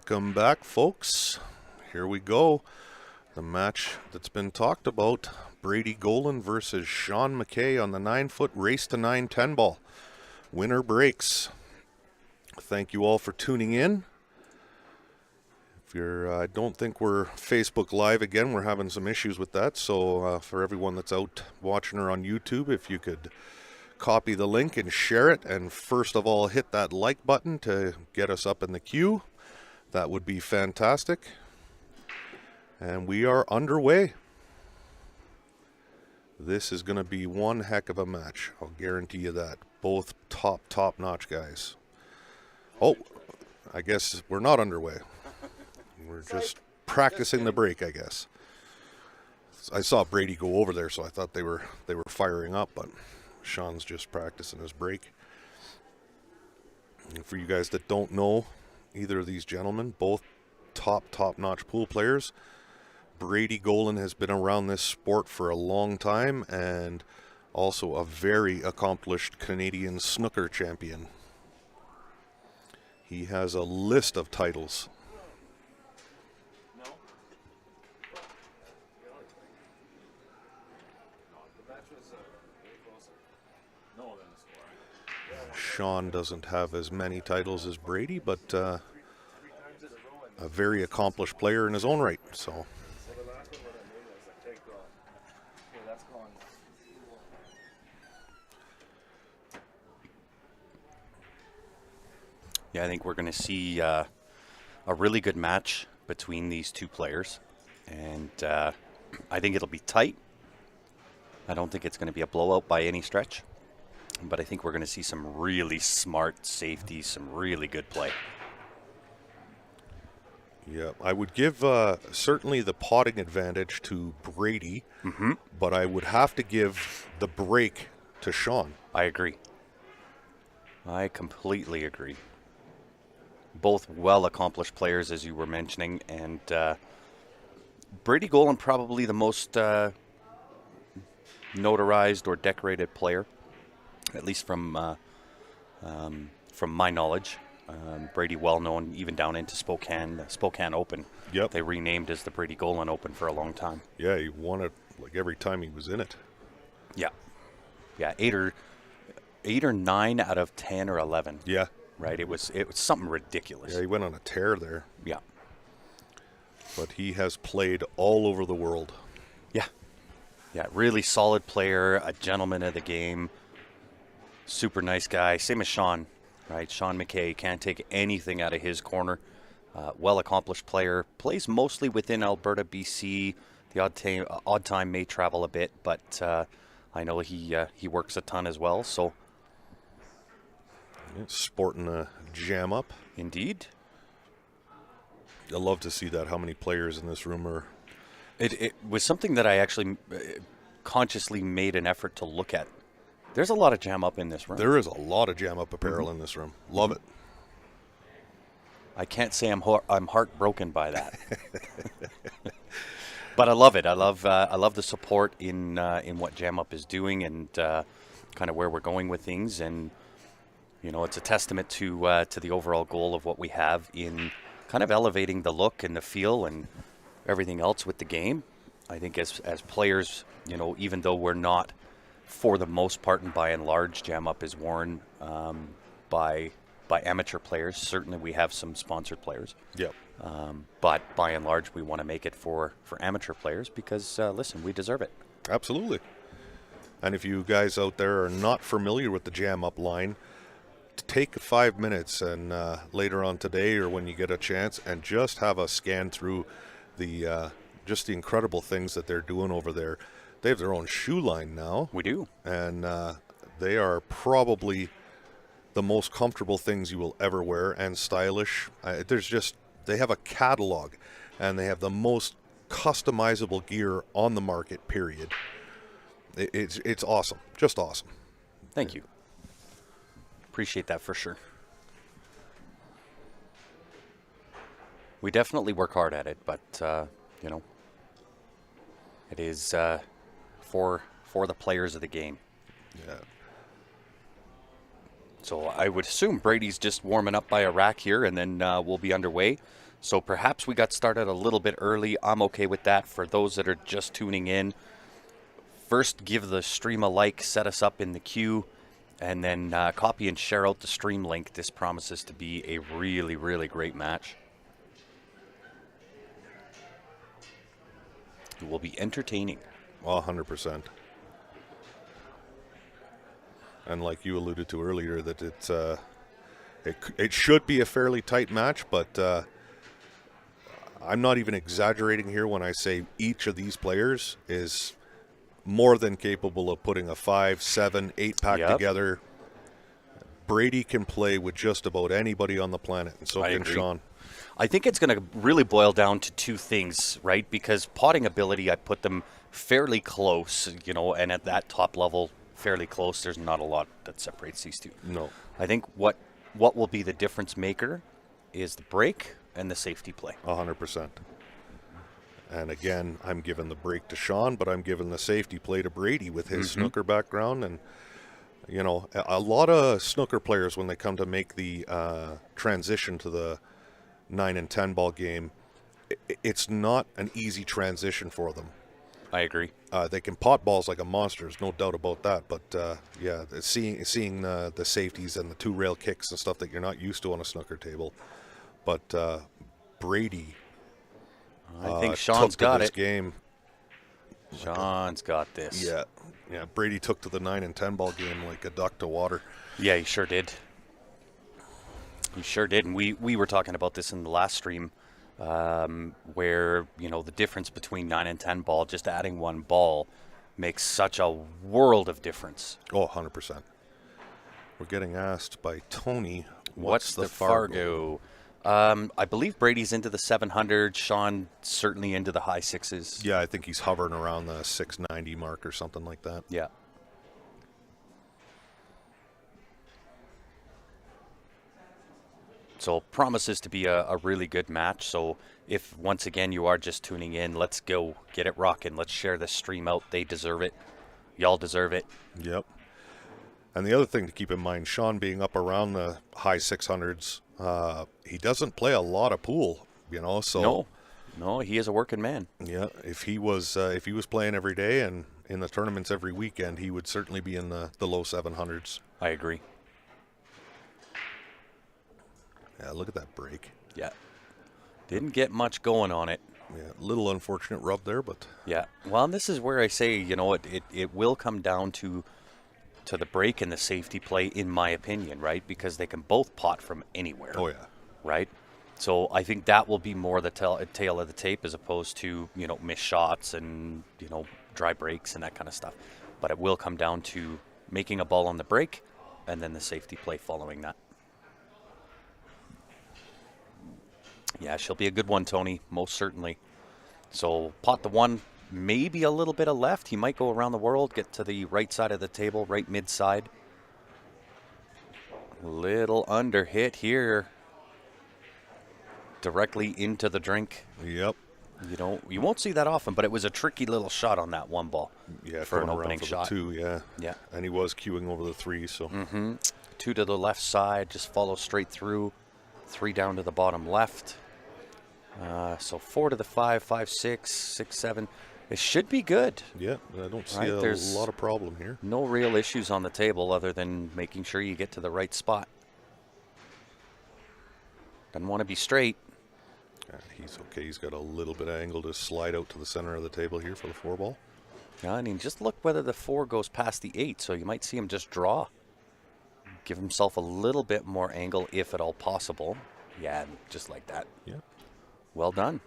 Welcome back, folks. Here we go. The match that's been talked about, Brady Golan versus Sean McKay on the 9-foot race to 9 10 ball. Winner breaks. Thank you all for tuning in. I don't think we're Facebook Live again. We're having some issues with that. So for everyone that's out watching her on YouTube, if you could copy the link and share it, and first of all hit that like button to get us up in the queue, that would be fantastic. And we are underway. This is going to be one heck of a match, I'll guarantee you that. Both top-notch guys. Oh, I guess we're not underway. We're just practicing the break, I guess. I saw Brady go over there, so I thought they were firing up, but Sean's just practicing his break. And for you guys that don't know either of these gentlemen, both top-notch pool players. Brady Golan has been around this sport for a long time and also a very accomplished Canadian snooker champion. He has a list of titles. Sean doesn't have as many titles as Brady, but a very accomplished player in his own right. So, yeah, I think we're going to see a really good match between these two players, and I think it'll be tight. I don't think it's going to be a blowout by any stretch. But I think we're going to see some really smart safety, some really good play. Yeah, I would give certainly the potting advantage to Brady, but I would have to give the break to Sean. I agree. I completely agree. Both well-accomplished players, as you were mentioning, and Brady Golan probably the most notarized or decorated player, at least from my knowledge. Brady well known even down into Spokane, the Spokane Open. Yep. They renamed as the Brady Golan Open for a long time. Yeah, he won it like every time he was in it. Yeah. Yeah, 8 or 9 out of 10 or 11. Yeah. Right, it was something ridiculous. Yeah, he went on a tear there. Yeah. But he has played all over the world. Yeah. Yeah, really solid player, a gentleman of the game. Super nice guy, same as Sean, right? Sean McKay, can't take anything out of his corner. Well-accomplished player, plays mostly within Alberta, BC. The odd time may travel a bit, but I know he works a ton as well. So, yeah, sporting a jam up. Indeed. I love to see that. How many players in this room are? It was something that I actually consciously made an effort to look at. There's a lot of jam up in this room. There is a lot of jam up apparel in this room. Love it. I can't say I'm heartbroken by that, but I love it. I love the support in what jam up is doing and kind of where we're going with things. And you know, it's a testament to the overall goal of what we have in kind of elevating the look and the feel and everything else with the game. I think as players, you know, even though we're not, for the most part and by and large, jam up is worn by amateur players. Certainly we have some sponsored players. Yep. But by and large, we want to make it for amateur players because, listen, we deserve it. Absolutely. And if you guys out there are not familiar with the jam up line, take 5 minutes and later on today or when you get a chance and just have a scan through the just the incredible things that they're doing over there. They have their own shoe line now. We do. And they are probably the most comfortable things you will ever wear and stylish. They have a catalog and they have the most customizable gear on the market, period. It's awesome. Just awesome. Thank you. Appreciate that for sure. We definitely work hard at it, but, you know, it is for the players of the game. Yeah. So I would assume Brady's just warming up by a rack here, and then we'll be underway. So perhaps we got started a little bit early. I'm okay with that. For those that are just tuning in, first give the stream a like, set us up in the queue, and then copy and share out the stream link. This promises to be a really, really great match. It will be entertaining. 100%. And like you alluded to earlier, that it should be a fairly tight match, but I'm not even exaggerating here when I say each of these players is more than capable of putting a 5, 7, 8 pack together. Brady can play with just about anybody on the planet, and so can Sean. I think it's going to really boil down to two things, right? Because potting ability, I put them fairly close, and at that top level, fairly close. There's not a lot that separates these two. No. I think what will be the difference maker is the break and the safety play. 100%. And again, I'm giving the break to Sean, but I'm giving the safety play to Brady with his snooker background. And, a lot of snooker players, when they come to make the transition to the 9 and 10 ball game, it's not an easy transition for them. I agree. They can pot balls like a monster, there's no doubt about that. But seeing the safeties and the 2-rail kicks and stuff that you're not used to on a snooker table. But Brady, I think Sean's got this it. Game. Sean's got this. Yeah. Brady took to the 9 and 10 ball game like a duck to water. Yeah, he sure did. He sure did, and we were talking about this in the last stream. Where the difference between 9 and 10 ball, just adding one ball makes such a world of difference. Oh, 100%. We're getting asked by Tony, what's the Fargo? I believe Brady's into the 700. Sean certainly into the high sixes. Yeah, I think he's hovering around the 690 mark or something like that. Yeah. So promises to be a really good match. So if once again you are just tuning in, let's go get it rocking. Let's share this stream out. They deserve it. Y'all deserve it. Yep. And the other thing to keep in mind, Sean being up around the high 600s, he doesn't play a lot of pool, so no, he is a working man. Yeah, if he was playing every day and in the tournaments every weekend, he would certainly be in the low 700s. I agree. Yeah, look at that break. Yeah. Didn't get much going on it. Yeah, little unfortunate rub there, but... Yeah. Well, and this is where I say, it will come down to the break and the safety play, in my opinion, right? Because they can both pot from anywhere. Oh, yeah. Right? So I think that will be more the tail of the tape as opposed to, missed shots and, dry breaks and that kind of stuff. But it will come down to making a ball on the break and then the safety play following that. Yeah, she'll be a good one, Tony, most certainly. So pot the one, maybe a little bit of left. He might go around the world, get to the right side of the table, right mid-side. Little under hit here. Directly into the drink. Yep. You won't see that often, but it was a tricky little shot on that one ball. Yeah, for an opening shot. 2, yeah. Yeah. And he was queuing over the 3, so. 2 to the left side, just follow straight through. 3 down to the bottom left. So 4 to the 5, 5, 6, 6, 7. It should be good. Yeah, I don't see a lot of problem here. No real issues on the table other than making sure you get to the right spot. Doesn't want to be straight. He's okay. He's got a little bit of angle to slide out to the center of the table here for the 4 ball. Yeah, I mean, just look whether the 4 goes past the 8, so you might see him just draw. Give himself a little bit more angle if at all possible. Yeah, just like that. Yeah. Well done.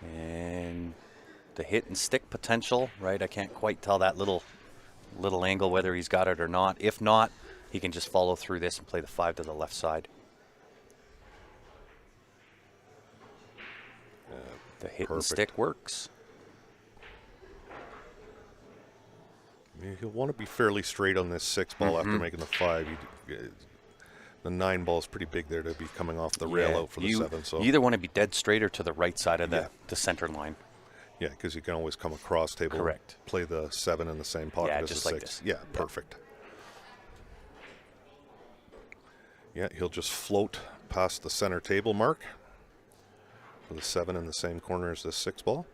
And the hit and stick potential, right? I can't quite tell that little angle whether he's got it or not. If not, he can just follow through this and play the 5 to the left side. The hit and stick works. He'll want to be fairly straight on this 6 ball after making the 5. The 9 ball is pretty big there to be coming off the rail out for the 7. So you either want to be dead straight or to the right side of the center line. Yeah, because you can always come across table. Correct. Play the 7 in the same pocket as just the like 6. this. Yeah, perfect. Yeah, he'll just float past the center table mark for the 7 in the same corner as this 6 ball.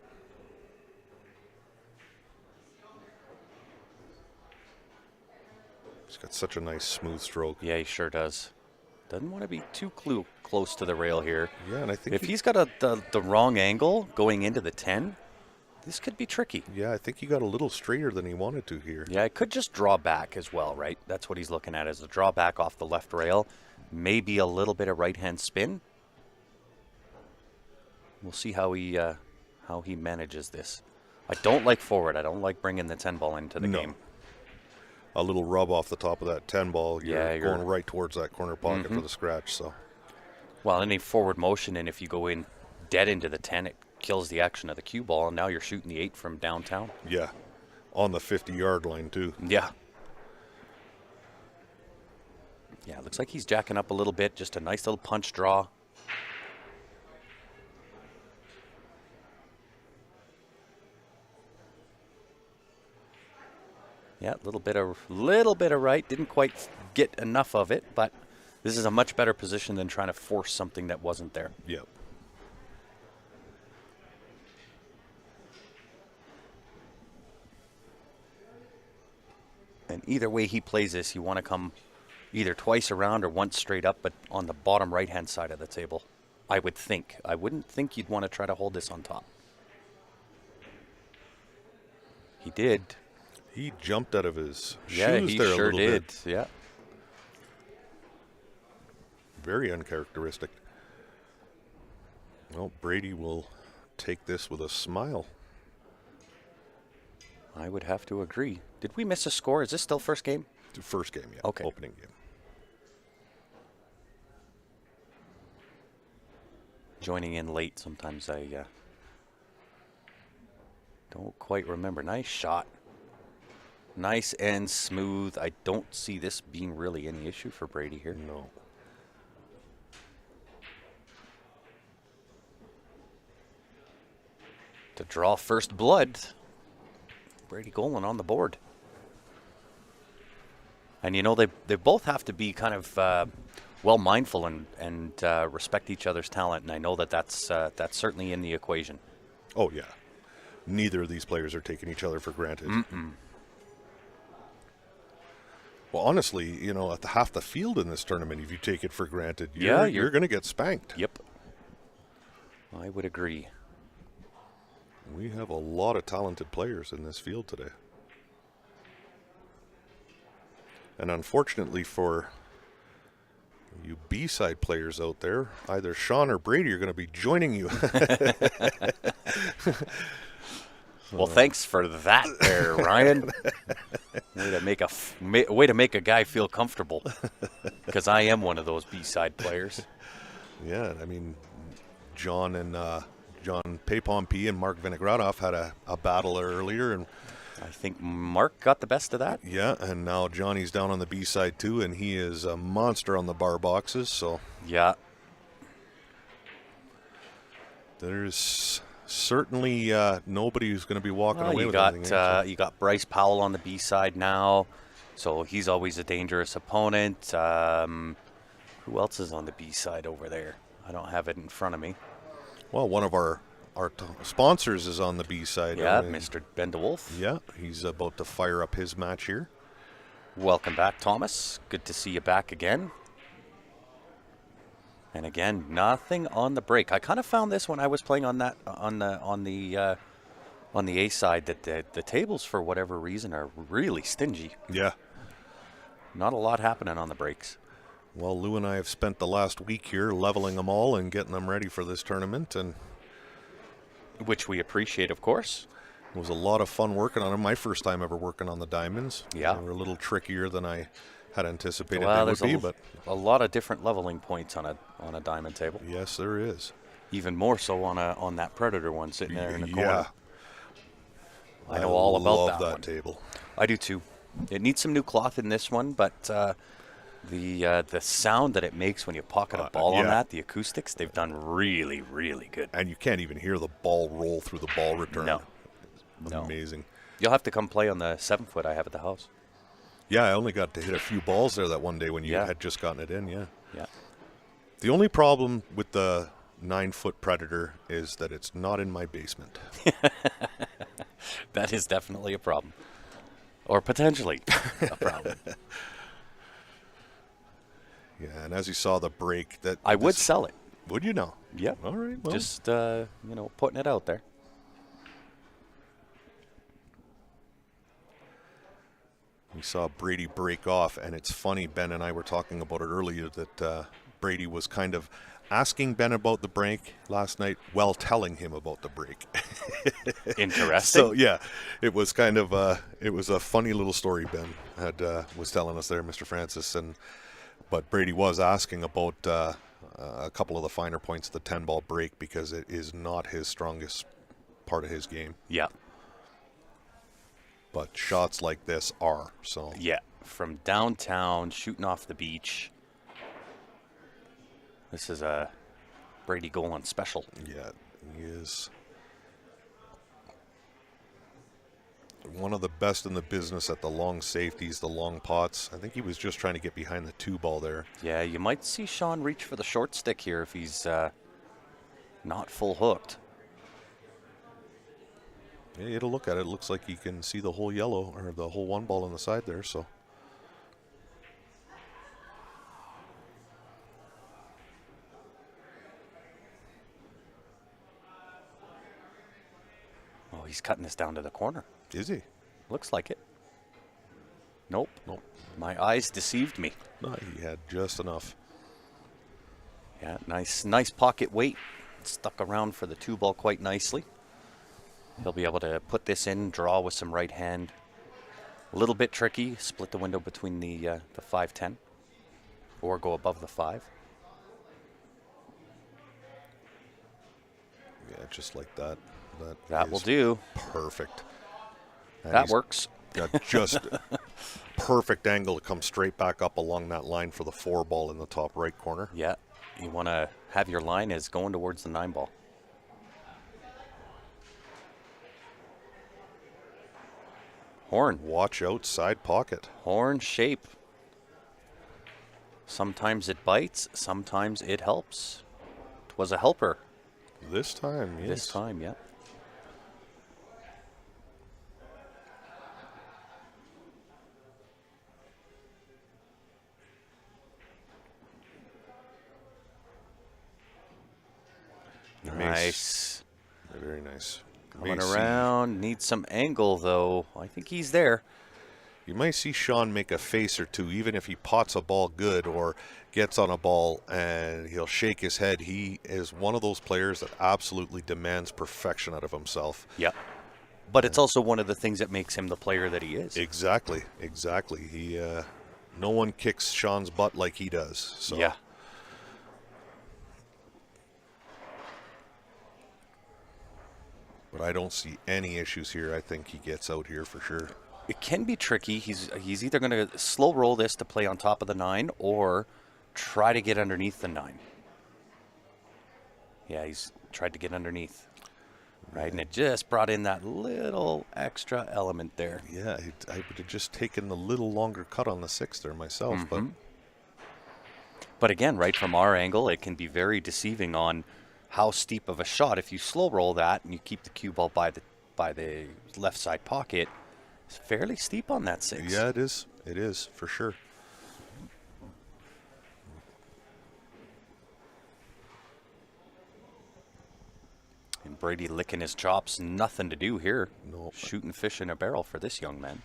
He's got such a nice smooth stroke. Yeah, he sure does. Doesn't want to be too close to the rail here. Yeah, and I think if he's got the wrong angle going into the 10, this could be tricky. Yeah, I think he got a little straighter than he wanted to here. Yeah, it could just draw back as well, right? That's what he's looking at, is a draw back off the left rail. Maybe a little bit of right-hand spin. We'll see how he manages this. I don't like forward. I don't like bringing the 10 ball into the game. A little rub off the top of that 10 ball. You're going right towards that corner pocket for the scratch. So, well, any forward motion, and if you go in dead into the 10, it kills the action of the cue ball, and now you're shooting the 8 from downtown. Yeah, on the 50-yard line too. Yeah. Yeah, looks like he's jacking up a little bit. Just a nice little punch draw. Yeah, a little bit of right. Didn't quite get enough of it, but this is a much better position than trying to force something that wasn't there. Yep. And either way he plays this, you want to come either twice around or once straight up, but on the bottom right-hand side of the table, I would think. I wouldn't think you'd want to try to hold this on top. He did. He jumped out of his Yeah, shoes he there sure a little did. bit. Yeah. Very uncharacteristic. Well, Brady will take this with a smile. I would have to agree. Did we miss a score? Is this still first game? First game, yeah. Okay. Opening game. Joining in late, sometimes I don't quite remember. Nice shot. Nice and smooth. I don't see this being really any issue for Brady here. No. To draw first blood. Brady Golan on the board. And you know, they both have to be kind of well mindful and respect each other's talent, and I know that's certainly in the equation. Oh, yeah. Neither of these players are taking each other for granted. Well, honestly, you know, at half the field in this tournament, if you take it for granted, you're going to get spanked. Yep. I would agree. We have a lot of talented players in this field today. And unfortunately for you B-side players out there, either Sean or Brady are going to be joining you. Well, thanks for that there, Ryan. Way to make a guy feel comfortable, because I am one of those B-side players. Yeah, I mean, John Paypompey and Mark Vinogradov had a battle earlier, and I think Mark got the best of that. Yeah, and now Johnny's down on the B side too, and he is a monster on the bar boxes. So yeah, there's certainly nobody who's going to be walking away with anything. You got Bryce Powell on the B side now, so he's always a dangerous opponent. Who else is on the B side over there? I don't have it in front of me. Well, one of our sponsors is on the B side. Yeah, Mr. Ben DeWolf. Yeah, he's about to fire up his match here. Welcome back, Thomas. Good to see you back again. And again, nothing on the break. I kind of found this when I was playing on the A side that the tables, for whatever reason, are really stingy. Yeah. Not a lot happening on the breaks. Well, Lou and I have spent the last week here leveling them all and getting them ready for this tournament, and which we appreciate, of course. It was a lot of fun working on them. My first time ever working on the diamonds. Yeah. They were a little trickier than I had anticipated well, they would be, but a lot of different leveling points on a diamond table. Yes, there is. Even more so on that Predator one sitting there in the corner. Yeah. I know all about that one. table. I do too. It needs some new cloth in this one, but the sound that it makes when you pocket a ball on that, the acoustics, they've done really, really good. And you can't even hear the ball roll through the ball return. No. Amazing. You'll have to come play on the 7-foot I have at the house. Yeah, I only got to hit a few balls there that one day when you Yeah. had just gotten it in, yeah. Yeah. The only problem with the 9-foot Predator is that it's not in my basement. That is definitely a problem. Or potentially a problem. Yeah, and as you saw the break, that I would sell it. Would you now? Yep. All right, well. Just, putting it out there. We saw Brady break off, and it's funny, Ben and I were talking about it earlier, that Brady was kind of asking Ben about the break last night while telling him about the break. Interesting. So, yeah, it was kind of it was a funny little story Ben was telling us there, Mr. Francis. But Brady was asking about a couple of the finer points of the 10-ball break because it is not his strongest part of his game. Yeah. But shots like this are, so. Yeah. From downtown, shooting off the beach. This is a Brady goal on special. Yeah, he is one of the best in the business at the long safeties, the long pots. I think he was just trying to get behind the 2-ball there. Yeah, you might see Sean reach for the short stick here if he's not full hooked. Yeah, you had to look at it. It looks like you can see the whole yellow or the whole 1-ball on the side there, so. Oh, he's cutting this down to the corner. Is he? Looks like it. Nope. Nope. My eyes deceived me. No, he had just enough. Yeah, nice pocket weight. Stuck around for the 2-ball quite nicely. He'll be able to put this in, draw with some right hand. A little bit tricky, split the window between the 5-10 or go above the 5. Yeah, just like that. That will is do. Perfect. And That he's works. got just perfect angle to come straight back up along that line for the 4-ball in the top right corner. Yeah, you want to have your line as going towards the 9-ball. Horn. Watch out, side pocket. Horn shape. Sometimes it bites, sometimes it helps. It was a helper This time, yes. this time, yeah. Nice. Very nice. Coming around, needs some angle though. I think he's there. You might see Sean make a face or two, even if he pots a ball good or gets on a ball and he'll shake his head. He is one of those players that absolutely demands perfection out of himself. Yeah. But it's also one of the things that makes him the player that he is. Exactly. He, no one kicks Sean's butt like he does. So. Yeah. But I don't see any issues here. I think he gets out here for sure. It can be tricky. He's either going to slow roll this to play on top of the 9 or try to get underneath the 9. Yeah, he's tried to get underneath. Right, and it just brought in that little extra element there. Yeah, I would have just taken the little longer cut on the 6 there myself. But again, right from our angle, it can be very deceiving on how steep of a shot. If you slow roll that and you keep the cue ball by the left side pocket, it's fairly steep on that 6. Yeah, it is. It is, for sure. And Brady licking his chops, nothing to do here. Nope. Shooting fish in a barrel for this young man.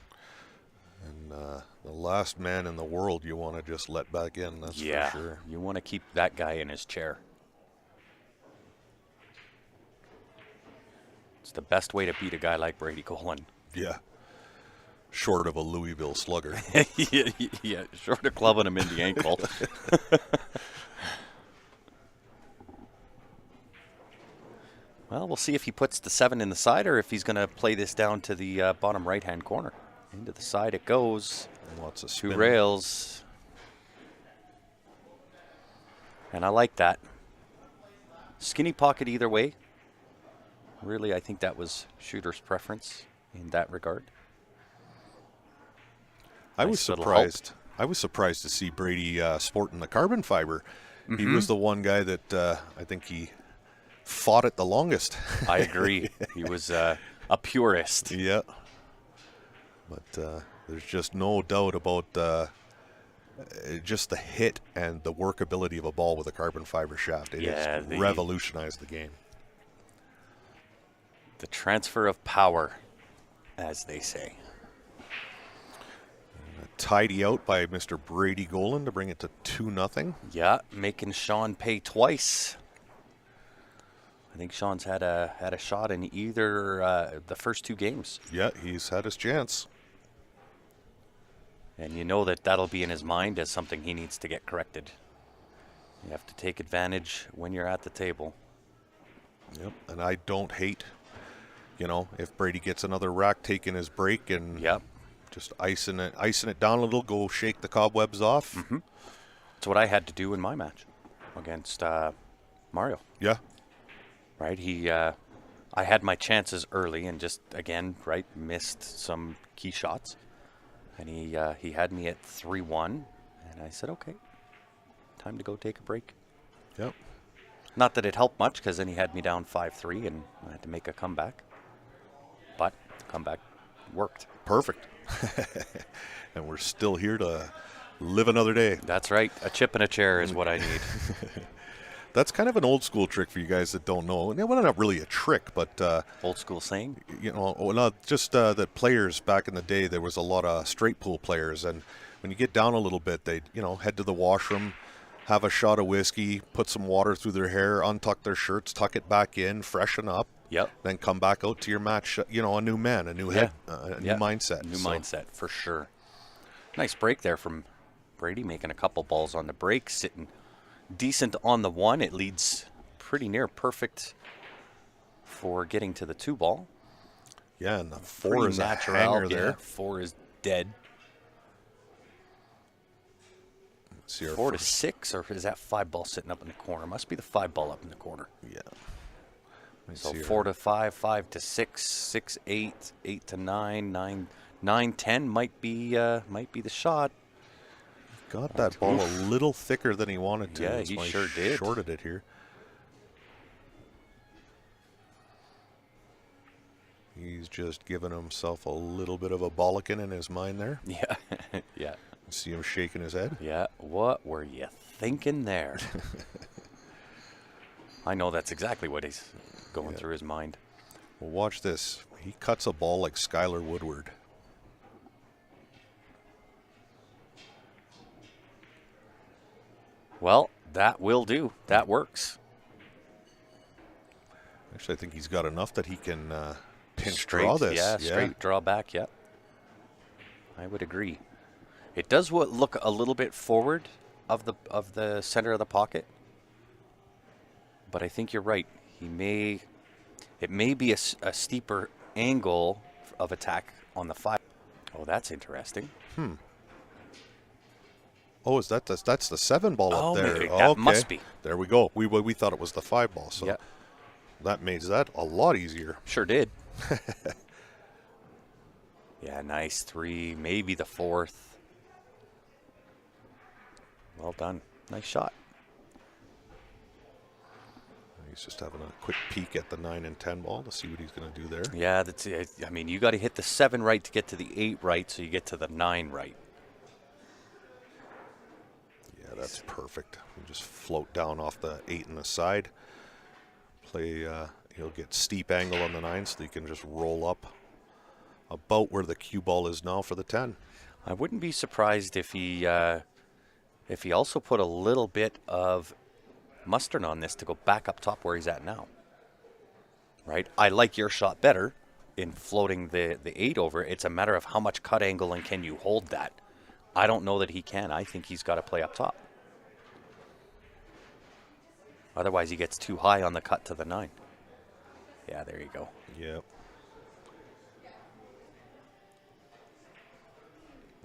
And the last man in the world you want to just let back in, that's Yeah, for sure. you want to keep that guy in his chair. It's the best way to beat a guy like Brady Golan. Yeah. Short of a Louisville slugger. Yeah, short of clubbing him in the ankle. Well, we'll see if he puts the 7 in the side or if he's going to play this down to the bottom right-hand corner. Into the side it goes. Lots of 2 spin. rails. And I like that. Skinny pocket either way. Really, I think that was shooter's preference in that regard. I was Nice little help. surprised. I was surprised to see Brady sporting the carbon fiber. He was the one guy that I think he fought it the longest. I agree. He was a purist. Yeah. But there's just no doubt about just the hit and the workability of a ball with a carbon fiber shaft. It has revolutionized the game. The transfer of power, as they say. Tidy out by Mr. Brady Golan to bring it to 2-0. Yeah, making Sean pay twice. I think Sean's had a shot in either the first two games. Yeah, he's had his chance. And you know that'll be in his mind as something he needs to get corrected. You have to take advantage when you're at the table. Yep, and I don't hate, if Brady gets another rack, taking his break and just icing it down a little, go shake the cobwebs off. Mm-hmm. That's what I had to do in my match against Mario. Yeah. Right, I had my chances early and just again missed some key shots, and he had me at 3-1, and I said, okay, time to go take a break. Yep. Not that it helped much because then he had me down 5-3, and I had to make a comeback, but the comeback worked. Perfect. And we're still here to live another day. That's right. A chip and a chair is what I need. That's kind of an old school trick for you guys that don't know. Well, not really a trick, but old school saying. Not just that players back in the day. There was a lot of straight pool players, and when you get down a little bit, they head to the washroom, have a shot of whiskey, put some water through their hair, untuck their shirts, tuck it back in, freshen up. Yep. Then come back out to your match. A new man, a new head, a new mindset. New mindset for sure. Nice break there from Brady, making a couple balls on the break, sitting decent on the one. It leads pretty near perfect for getting to the 2-ball. Yeah, and the 4 is a hanger there. Yeah, 4 is dead. Let's see 4 to 6, or is that 5-ball sitting up in the corner? Must be the 5-ball up in the corner. Yeah. So 4 to 5, 5 to 6, 6, 8, 8 to 9, 9, 10 might be the shot. Got that ball a little thicker than he wanted to. Yeah, he sure did. Shorted it here. He's just giving himself a little bit of a bollocking in his mind there. Yeah, yeah. See him shaking his head. Yeah, what were you thinking there? I know that's exactly what he's going through his mind. Well, watch this. He cuts a ball like Skylar Woodward. Well, that will do. That works. Actually, I think he's got enough that he can pinch Straight, draw this. Yeah, straight draw back, yeah. I would agree. It does look a little bit forward of the center of the pocket. But I think you're right. It may be a steeper angle of attack on the 5. Oh, that's interesting. Oh, that's the 7-ball up there? Maybe. That must be. There we go. We thought it was the 5-ball, so yeah. That makes that a lot easier. Sure did. Yeah, nice 3, maybe the 4th. Well done. Nice shot. He's just having a quick peek at the 9 and 10 ball to see what he's going to do there. Yeah, that's it. I mean, you got to hit the 7 right to get to the 8 right, so you get to the 9 right. Yeah, that's perfect. You just float down off the 8 and the side. Play. He'll get steep angle on the 9, so he can just roll up about where the cue ball is now for the 10. I wouldn't be surprised if he also put a little bit of mustard on this to go back up top where he's at now. Right? I like your shot better in floating the 8 over. It's a matter of how much cut angle and can you hold that. I don't know that he can. I think he's got to play up top. Otherwise, he gets too high on the cut to the 9. Yeah, there you go. Yep.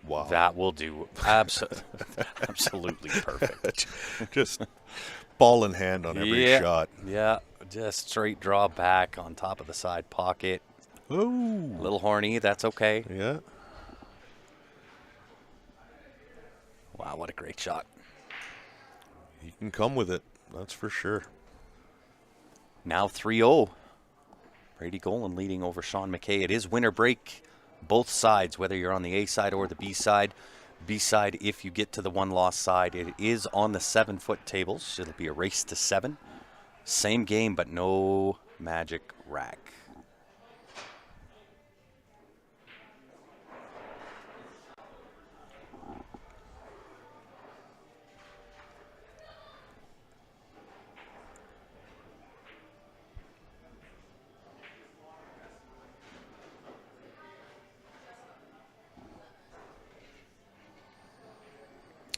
Wow. That will do. Absolutely perfect. Just ball in hand on every shot. Yeah, just straight draw back on top of the side pocket. Ooh. A little horny, that's okay. Yeah. Wow, what a great shot. He can come with it, that's for sure. Now 3-0. Brady Golan leading over Sean McKay. It is winner break, both sides, whether you're on the A side or the B side. B side, if you get to the one-loss side, it is on the 7-foot tables. It'll be a race to 7. Same game, but no magic rack.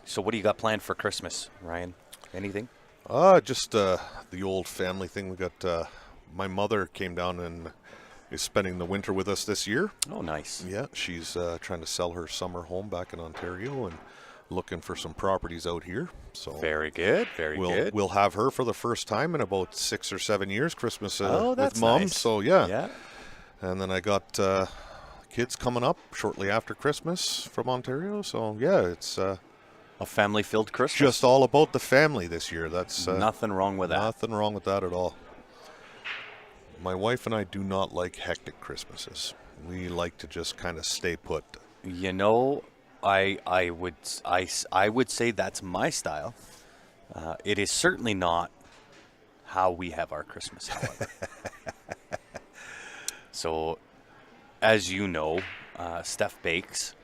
So what do you got planned for Christmas, Ryan? Anything? Just the old family thing. We got my mother came down and is spending the winter with us this year. Oh, nice. Yeah, she's trying to sell her summer home back in Ontario and looking for some properties out here. So very good, very good. We'll have her for the first time in about 6 or 7 years, Christmas that's with Mom. nice. So yeah. And then I got kids coming up shortly after Christmas from Ontario. So yeah, it's a family-filled Christmas. Just all about the family this year. That's nothing wrong with that. Nothing wrong with that at all. My wife and I do not like hectic Christmases. We like to just kind of stay put. You know, I would say that's my style. It is certainly not how we have our Christmas, however. So, as you know, Steph bakes,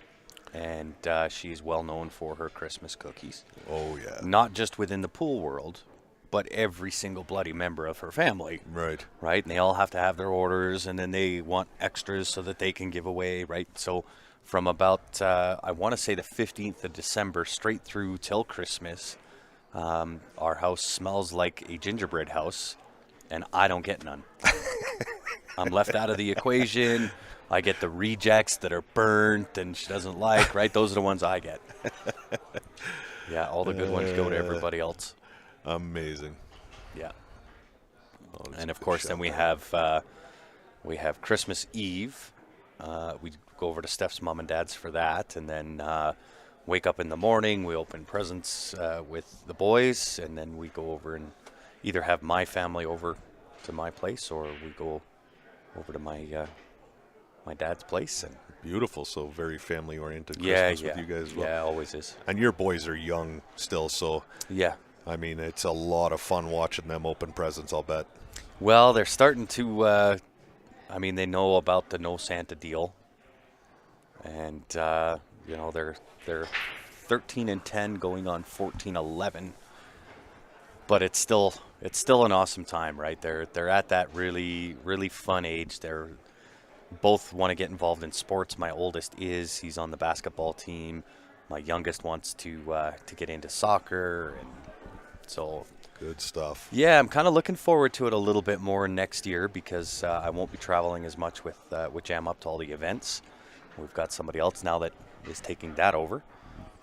and she's well known for her Christmas cookies. Oh, yeah. Not just within the pool world, but every single bloody member of her family. Right. Right? And they all have to have their orders, and then they want extras so that they can give away, right? So from about, I want to say the 15th of December straight through till Christmas, our house smells like a gingerbread house, and I don't get none. I'm left out of the equation. I get the rejects that are burnt and she doesn't like, right? Those are the ones I get. Yeah, all the good ones go to everybody else. Amazing. Yeah. And of course, then we have Christmas Eve. We go over to Steph's mom and dad's for that, and then wake up in the morning. We open presents with the boys, and then we go over and either have my family over to my place, or we go over to my dad's place. And beautiful. So very family oriented Christmas with you guys as well. Yeah, always is. And your boys are young still, so yeah. I mean, it's a lot of fun watching them open presents, I'll bet. Well, they're starting to, they know about the no Santa deal. And, they're 13 and 10 going on 14-11. But it's still an awesome time, right? They're at that really, really fun age. They're both want to get involved in sports. My oldest he's on the basketball team. My youngest wants to get into soccer, and so good stuff. Yeah, I'm kind of looking forward to it a little bit more next year because I won't be traveling as much with Jam Up to all the events. We've got somebody else now that is taking that over,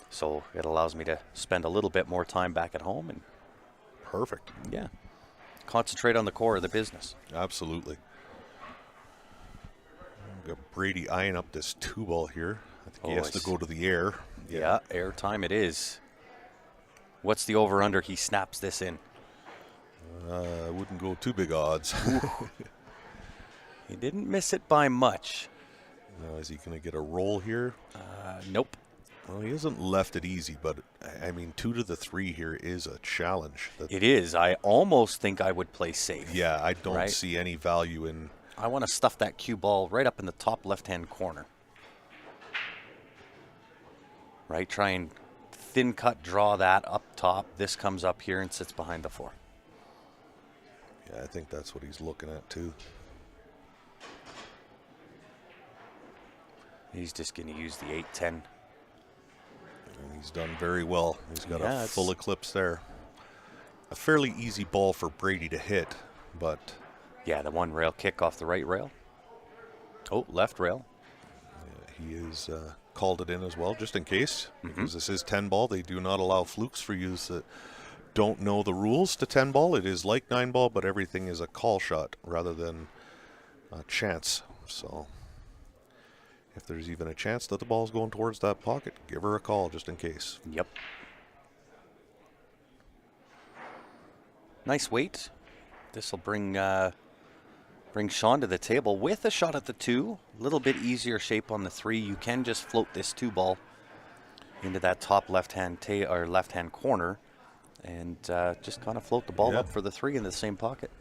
so it allows me to spend a little bit more time back at home and perfect. Yeah, concentrate on the core of the business. Absolutely. Got Brady eyeing up this 2-ball here. I think he has to go to the air. Yeah, air time it is. What's the over-under he snaps this in? I wouldn't go too big odds. He didn't miss it by much. Now, is he going to get a roll here? Nope. Well, he hasn't left it easy, but, 2 to the 3 here is a challenge. It is. I almost think I would play safe. Yeah, I don't see any value in... I want to stuff that cue ball right up in the top left-hand corner. Right? Try and thin cut draw that up top. This comes up here and sits behind the 4. Yeah, I think that's what he's looking at, too. He's just going to use the 8-10. And he's done very well. He's got a full eclipse there. A fairly easy ball for Brady to hit, but... Yeah, the one rail kick off the right rail. Oh, left rail. Yeah, he is called it in as well, just in case. Because this is 10-ball. They do not allow flukes for you that don't know the rules to 10-ball. It is like 9-ball, but everything is a call shot rather than a chance. So If there's even a chance that the ball's going towards that pocket, give her a call just in case. Yep. Nice weight. This will bring Sean to the table with a shot at the 2. A little bit easier shape on the 3. You can just float this 2 ball into that top left-hand corner and just kind of float the ball up for the 3 in the same pocket.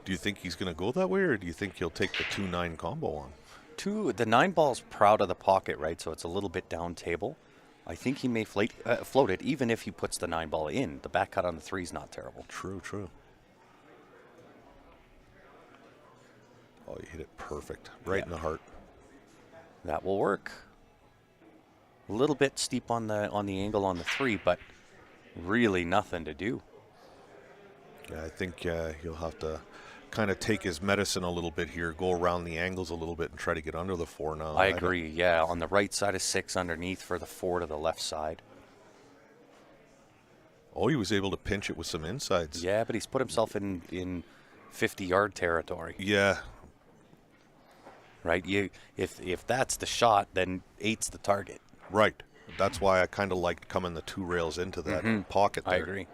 Do you think he's going to go that way, or do you think he'll take the 2-9 combo on? The 9 ball's proud of the pocket, right? So it's a little bit down table. I think he may float it, even if he puts the 9 ball in. The back cut on the 3 is not terrible. True. Oh, you hit it perfect. Right in the heart. That will work. A little bit steep on the angle on the 3, but really nothing to do. Yeah, I think he'll have to kind of take his medicine a little bit here, go around the angles a little bit and try to get under the 4 now. I agree, yeah. On the right side of 6 underneath for the 4 to the left side. Oh, he was able to pinch it with some insides. Yeah, but he's put himself in 50-yard territory. Yeah. Right? If that's the shot, then 8's the target. Right. That's why I kind of liked coming the 2 rails into that pocket there. I agree.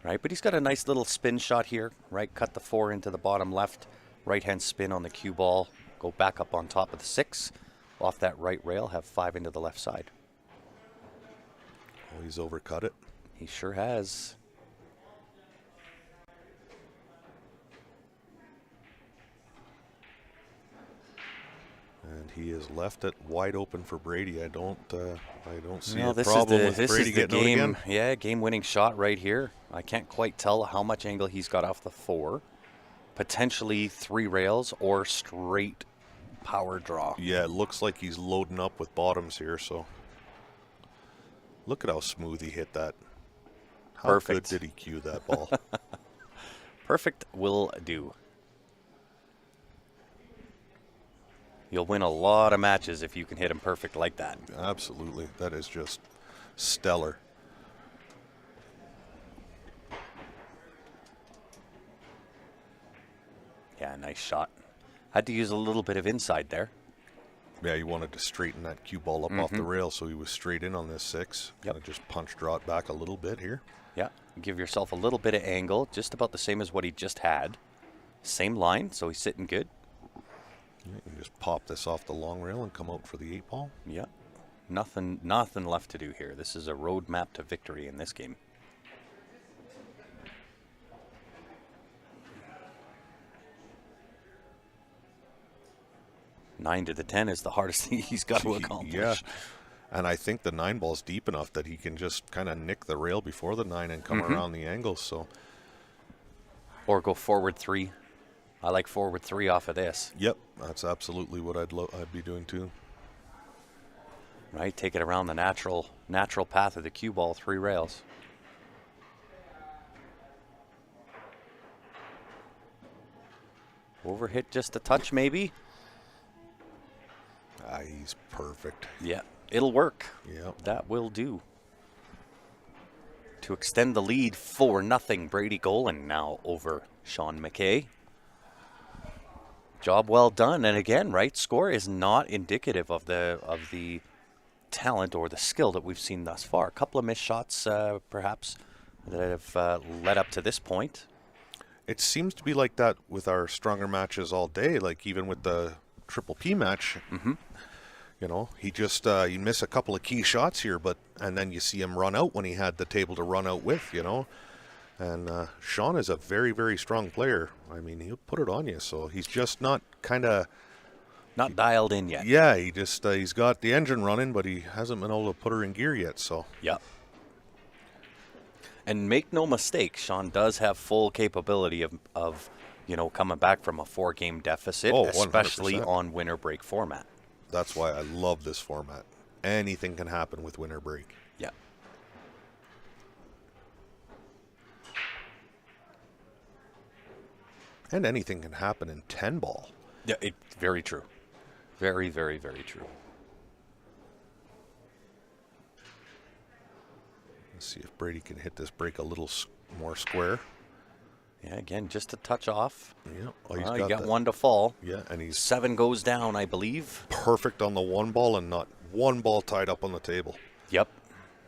Right, but he's got a nice little spin shot here, right? Cut the 4 into the bottom left, right-hand spin on the cue ball, go back up on top of the 6, off that right rail, have 5 into the left side. Oh, he's overcut it. He sure has. And he has left it wide open for Brady. I don't see No, a problem with this Brady is the getting out game. again. Yeah, game-winning shot right here. I can't quite tell how much angle he's got off the 4. Potentially 3 rails or straight power draw. Yeah, it looks like he's loading up with bottoms here. So look at how smooth he hit that. How Perfect. good did he cue that ball? Perfect will do. You'll win a lot of matches if you can hit him perfect like that. Absolutely. That is just stellar. Yeah, nice shot. Had to use a little bit of inside there. Yeah, he wanted to straighten that cue ball up off the rail, so he was straight in on this 6. Yep. Kind of just punch draw it back a little bit here. Yeah, give yourself a little bit of angle, just about the same as what he just had. Same line, so he's sitting good. You can just pop this off the long rail and come out for the 8 ball. Yeah, nothing left to do here. This is a roadmap to victory in this game. Nine to the 10 is the hardest thing he's got to accomplish. Yeah, and I think the 9 ball's deep enough that he can just kind of nick the rail before the 9 and come around the angle. So, or go forward 3. I like forward 3 off of this. Yep, that's absolutely what I'd be doing too. Right, take it around the natural path of the cue ball, 3 rails. Overhit just a touch, maybe. He's perfect. Yeah, it'll work. Yeah, That will do. To extend the lead 4-0, Brady Golan now over Sean McKay. Job well done, and again, right, score is not indicative of the talent or the skill that we've seen thus far. A couple of missed shots, perhaps, that have led up to this point. it seems to be like that with our stronger matches all day. Like even with the Triple P match, you know, he just you miss a couple of key shots here, and then you see him run out when he had the table to run out with, you know. And Sean is a very, very strong player. I mean, he'll put it on you. So he's just not not dialed in yet. Yeah, he's got the engine running, but he hasn't been able to put her in gear yet. So Yep. And make no mistake, Sean does have full capability of coming back from a 4-game deficit, especially 100%. on winter break format. That's why I love this format. Anything can happen with winter break. Yeah. And anything can happen in 10 ball. Yeah, very true. Very, very, very true. Let's see if Brady can hit this break a little more square. Yeah, again, just a touch off. Yeah. Oh, he's Well, got you got that. one to fall. Yeah, and he's 7 goes down, I believe. perfect on the one ball and not one ball tied up on the table. Yep.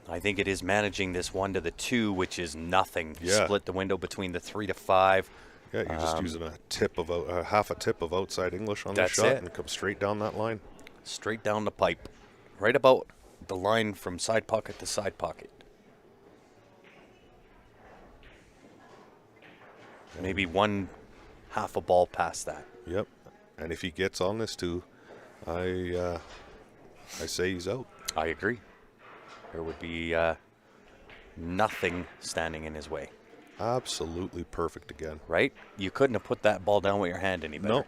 I think it is managing this 1 to the 2, which is nothing. Yeah. Split the window between the 3 to 5. Yeah, you're just using half a tip of outside English on the That's shot it. and come straight down that line. Straight down the pipe. Right about the line from side pocket to side pocket. Maybe one half a ball past that. Yep. And if he gets on this too, I say he's out. I agree. There would be nothing standing in his way, Absolutely perfect again. right? You couldn't have put that ball down with your hand any better. No.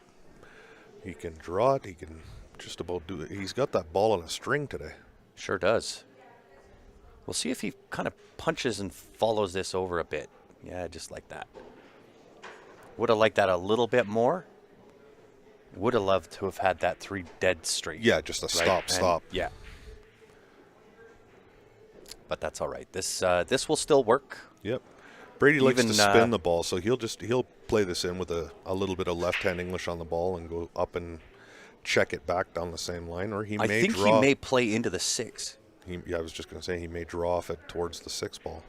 He can draw it. He can just about do it. He's got that ball on a string today. Sure does. We'll see if he kind of punches and follows this over a bit. Yeah, just like that. Would have liked that a little bit more. Would have loved to have had that 3 dead straight. Yeah, just a right? stop, And- stop. Yeah. But that's all right. This will still work. Yep. Brady likes Even, to spin the ball, so he'll play this in with a little bit of left-hand English on the ball and go up and check it back down the same line, or he I may think draw. he may play into the 6. Yeah, I was just going to say he may draw off it towards the 6 ball.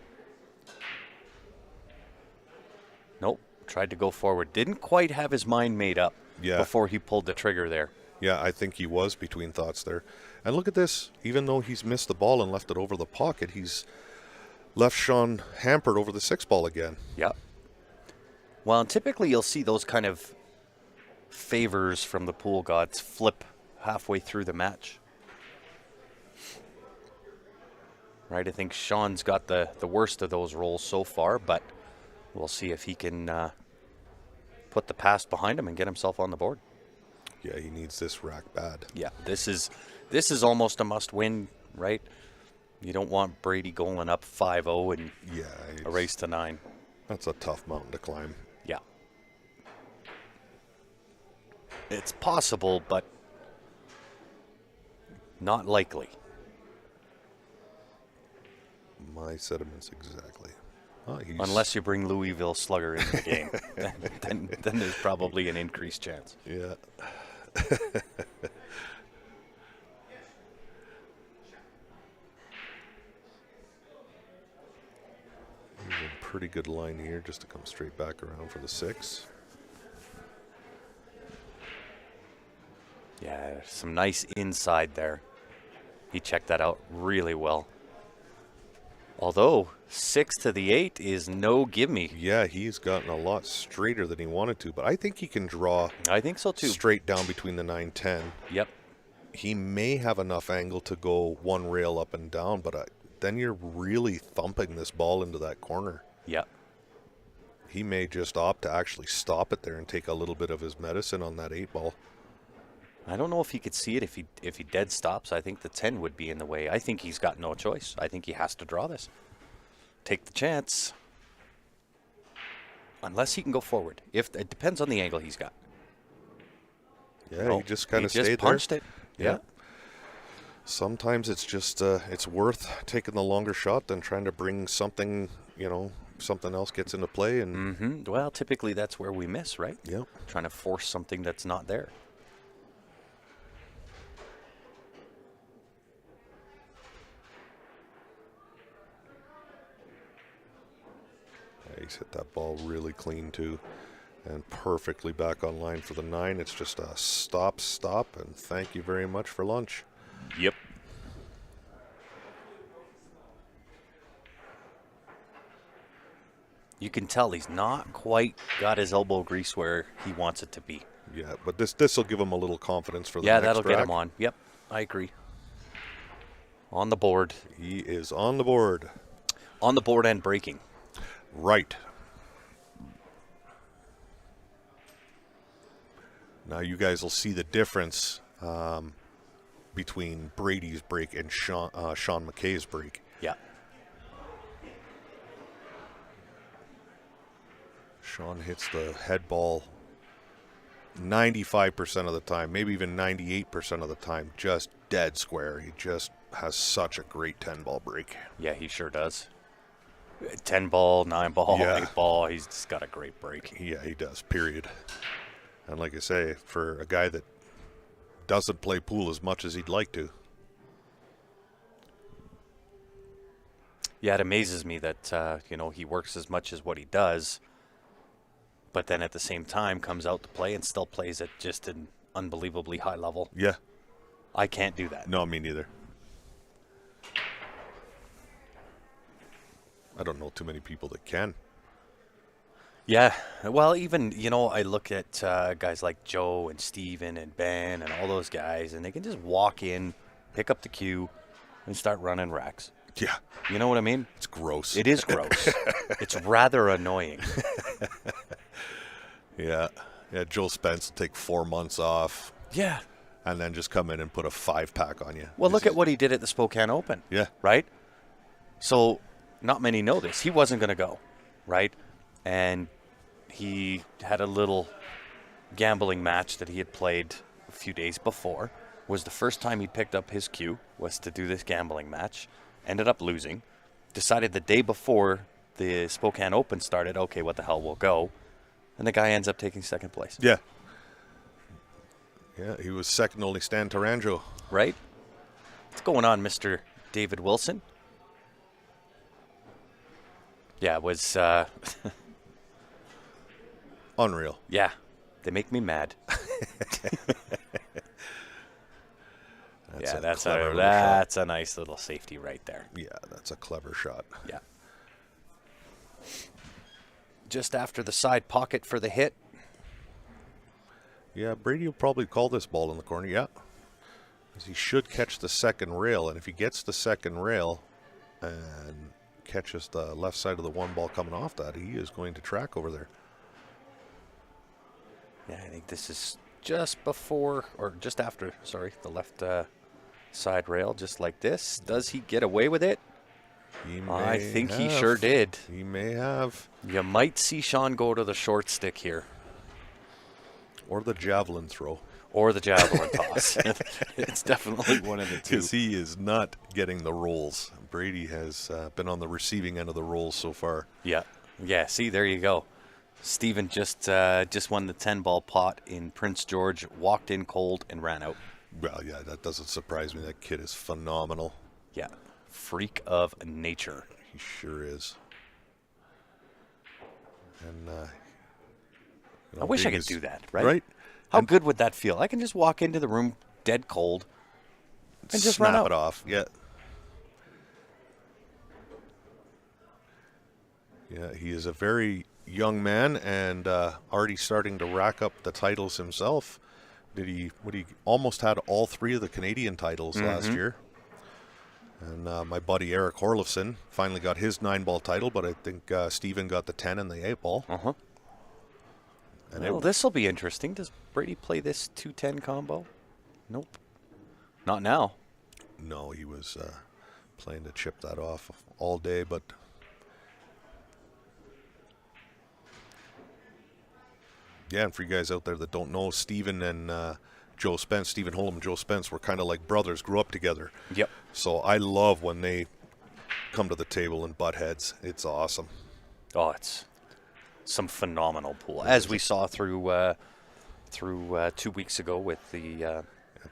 Nope. Tried to go forward. Didn't quite have his mind made up Yeah. before he pulled the trigger there. Yeah, I think he was between thoughts there. And look at this. Even though he's missed the ball and left it over the pocket, he's left Sean hampered over the 6 ball again. Yep. Well, and typically you'll see those kind of favors from the pool gods flip halfway through the match. Right, I think Sean's got the worst of those rolls so far, but we'll see if he can put the past behind him and get himself on the board. Yeah, he needs this rack bad. Yeah, this is almost a must-win, right? You don't want Brady going up 5-0 and Yeah, a race to 9. that's a tough mountain to climb. Yeah. It's possible, but not likely. My sentiments exactly. Unless you bring Louisville Slugger into the game. then there's probably an increased chance. Yeah. He's a pretty good line here just to come straight back around for the 6. Yeah, some nice inside there. He checked that out really well. Although 6 to the 8 is no gimme. Yeah, he's gotten a lot straighter than he wanted to, but I think he can draw I think so too. straight down between the 9-10. Yep. He may have enough angle to go one rail up and down, but then you're really thumping this ball into that corner. Yep. He may just opt to actually stop it there and take a little bit of his medicine on that 8 ball. I don't know if he could see it if he dead stops. I think the 10 would be in the way. I think he's got no choice. I think he has to draw this. Take the chance. Unless he can go forward. If it depends on the angle he's got. Yeah, No, he just kind of he just stayed punched there. it. Yeah. Sometimes it's just it's worth taking the longer shot than trying to bring something, something else gets into play. And Mm-hmm. Well, typically that's where we miss, right? yeah, Trying to force something that's not there. he's hit that ball really clean too, and perfectly back on line for the 9. It's just a stop, and thank you very much for lunch. Yep. You can tell he's not quite got his elbow grease where he wants it to be. Yeah, but this will give him a little confidence for the Yeah, next that'll get rack. him on. Yep, I agree. On the board. He is on the board. On the board and breaking. Right. Now you guys will see the difference between Brady's break and Sean McKay's break. Yeah. Sean hits the head ball 95% of the time, maybe even 98% of the time, just dead square. He just has such a great 10-ball break. Yeah, he sure does. 10 ball, 9 ball, Yeah. 8 ball. He's just got a great break. Yeah, he does, period. And like I say, for a guy that doesn't play pool as much as he'd like to. Yeah, it amazes me that, he works as much as what he does, but then at the same time comes out to play and still plays at just an unbelievably high level. Yeah. I can't do that. No, me neither. I don't know too many people that can. Yeah, well, even, I look at guys like Joe and Steven and Ben and all those guys, and they can just walk in, pick up the cue, and start running racks. Yeah. You know what I mean? It's gross. It is gross. It's rather annoying. Yeah. Yeah, Joel Spence will take 4 months off Yeah. and then just come in and put a 5-pack on you. Well, look at what he did at the Spokane Open. Yeah. Right? So, not many know this. He wasn't going to go, right? And he had a little gambling match that he had played a few days before. Was the first time he picked up his cue, was to do this gambling match. Ended up losing. Decided the day before the Spokane Open started, okay, what the hell, we'll go. And the guy ends up taking second place. Yeah. Yeah, he was second only Stan Taranjo. Right? What's going on, Mr. David Wilson? Yeah, it was, Unreal. yeah, they make me mad. Yeah, that's clever little shot. a nice little safety right there. Yeah, that's a clever shot. Yeah. Just after the side pocket for the hit. Yeah, Brady will probably call this ball in the corner. Yeah. 'Cause he should catch the second rail, and if he gets the second rail and catches the left side of the one ball coming off that, he is going to track over there. Yeah, I think this is just before, or just after, sorry, the left side rail, just like this. Does he get away with it? I think he sure did. He may have. You might see Sean go to the short stick here. Or the javelin throw. Or the javelin toss. It's definitely one of the two. Because he is not getting the rolls. Brady has been on the receiving end of the rolls so far. Yeah. Yeah, see, there you go. Steven just won the 10-ball pot in Prince George, walked in cold, and ran out. Well, yeah, that doesn't surprise me. That kid is phenomenal. Yeah. Freak of nature. He sure is. And I wish I could do that, right? Right? How good would that feel? I can just walk into the room dead cold and just run snap out. it off. Yeah. Yeah, he is a very young man and already starting to rack up the titles himself. He almost had all 3 of the Canadian titles last year. And my buddy Eric Horlifson finally got his 9-ball title, but I think Steven got the 10 and the 8-ball. Uh-huh. And Well, this will be interesting. Does Brady play this 2-10 combo? Nope. Not now. No, he was playing to chip that off all day, but yeah, and for you guys out there that don't know, Steven and Joe Spence, Stephen Holm and Joe Spence were kind of like brothers, grew up together. Yep. So I love when they come to the table and butt heads. It's awesome. Oh, it's some phenomenal pool, as we saw through 2 weeks ago with the At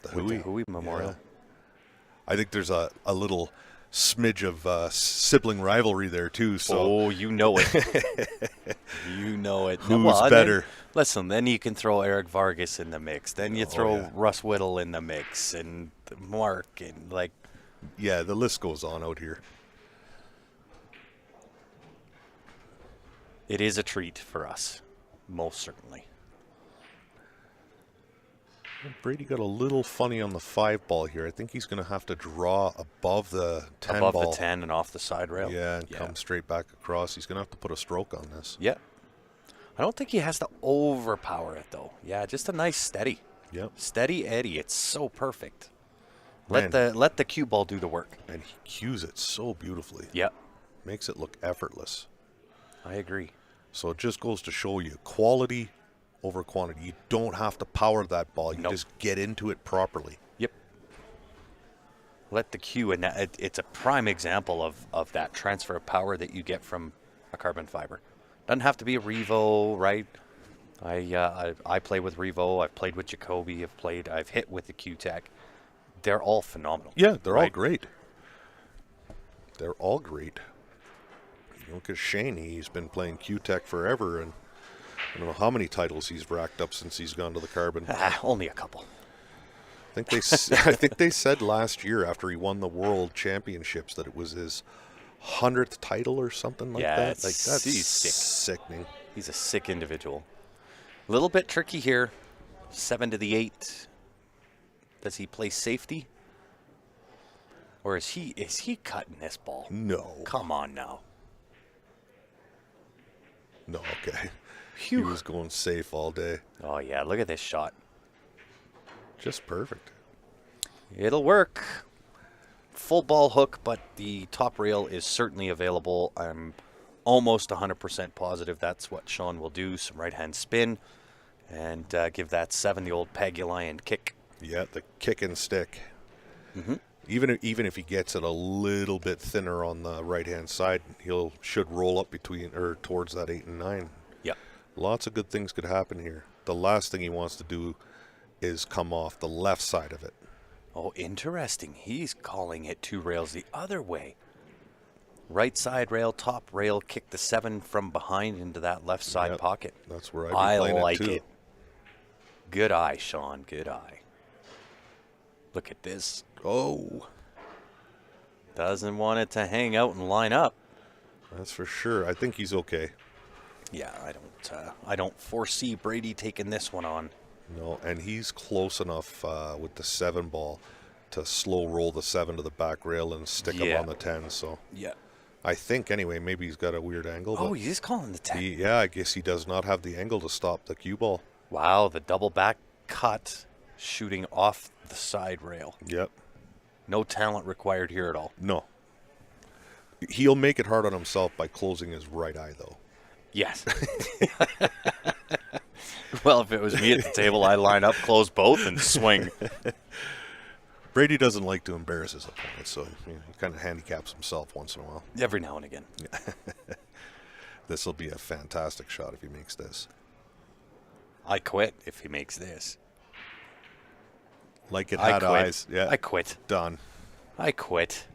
the with the Hui. Hui Memorial. Yeah. I think there's a little smidge of sibling rivalry there too. So Oh, you know it. You know it. Who's Well, and better? Listen, then you can throw Eric Vargas in the mix. Then you throw yeah. Russ Whittle in the mix, and Mark, and like, yeah, the list goes on out here. it is a treat for us, most certainly. Brady got a little funny on the 5-ball here. I think he's going to have to draw above the 10 Above ball. the 10 and off the side rail. Yeah, and come straight back across. He's going to have to put a stroke on this. Yeah. I don't think he has to overpower it, though. Yeah, just a nice steady. Yep. Steady Eddie. It's so perfect. Man. Let the cue ball do the work. And he cues it so beautifully. Yeah, Makes it look effortless. I agree. So it just goes to show you quality over quantity. You don't have to power that ball. You Nope. just get into it properly. Yep. let the cue, and it's a prime example of that transfer of power that you get from a carbon fiber. Doesn't have to be a Revo, right? I play with Revo. I've played with Jacoby. I've hit with the Q-Tech. They're all phenomenal. Yeah, they're all right? great. They're all great. You look at Shane, he's been playing Q-Tech forever, and I don't know how many titles he's racked up since he's gone to the carbon. Only a couple. I think they said last year after he won the World Championships that it was his 100th title or something like that. Like that's he's sick. sickening. He's a sick individual. A little bit tricky here. 7 to the 8. Does he play safety? Or is he cutting this ball? No. Come on now. No, okay. Phew. He was going safe all day. Oh yeah, look at this shot. Just perfect. It'll work. Full ball hook, but the top rail is certainly available. I'm almost 100% positive that's what Sean will do. Some right-hand spin and give that 7 the old Pagulian kick. Yeah, the kick and stick. Mm-hmm. Even if he gets it a little bit thinner on the right-hand side, should roll up between or towards that 8 and 9. Yeah. Lots of good things could happen here. The last thing he wants to do is come off the left side of it. Oh, interesting. He's calling it 2 rails the other way. Right side rail, top rail, kick the 7 from behind into that left side pocket. That's where I'd be playing like it too. it. Good eye, Sean. Good eye. Look at this. Oh, Doesn't want it to hang out and line up. that's for sure. I think he's okay. Yeah, I don't foresee Brady taking this one on. No, and he's close enough with the 7 ball to slow roll the 7 to the back rail and stick him on the 10. So Yeah. I think anyway, maybe he's got a weird angle. Oh, But he's calling the 10. I guess he does not have the angle to stop the cue ball. Wow, the double back cut shooting off the side rail. Yep. No talent required here at all. No. He'll make it hard on himself by closing his right eye, though. Yes. Well, if it was me at the table, I'd line up, close both, and swing. Brady doesn't like to embarrass his opponents, so he kind of handicaps himself once in a while. Every now and again. This will be a fantastic shot if he makes this. I quit if he makes this. Like it I had quit. eyes. Yeah. I quit. Done. I quit.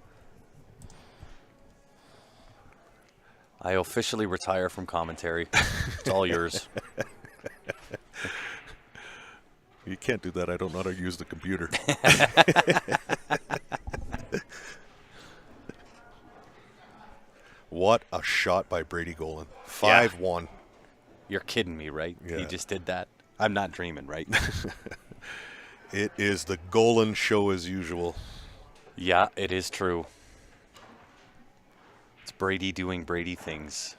I officially retire from commentary. It's all yours. You can't do that. I don't know how to use the computer. What a shot by Brady Golan. 5-1. You're kidding me, right? Yeah. He just did that. I'm not dreaming, right? It is the Golan show as usual. Yeah, it is true. It's Brady doing Brady things.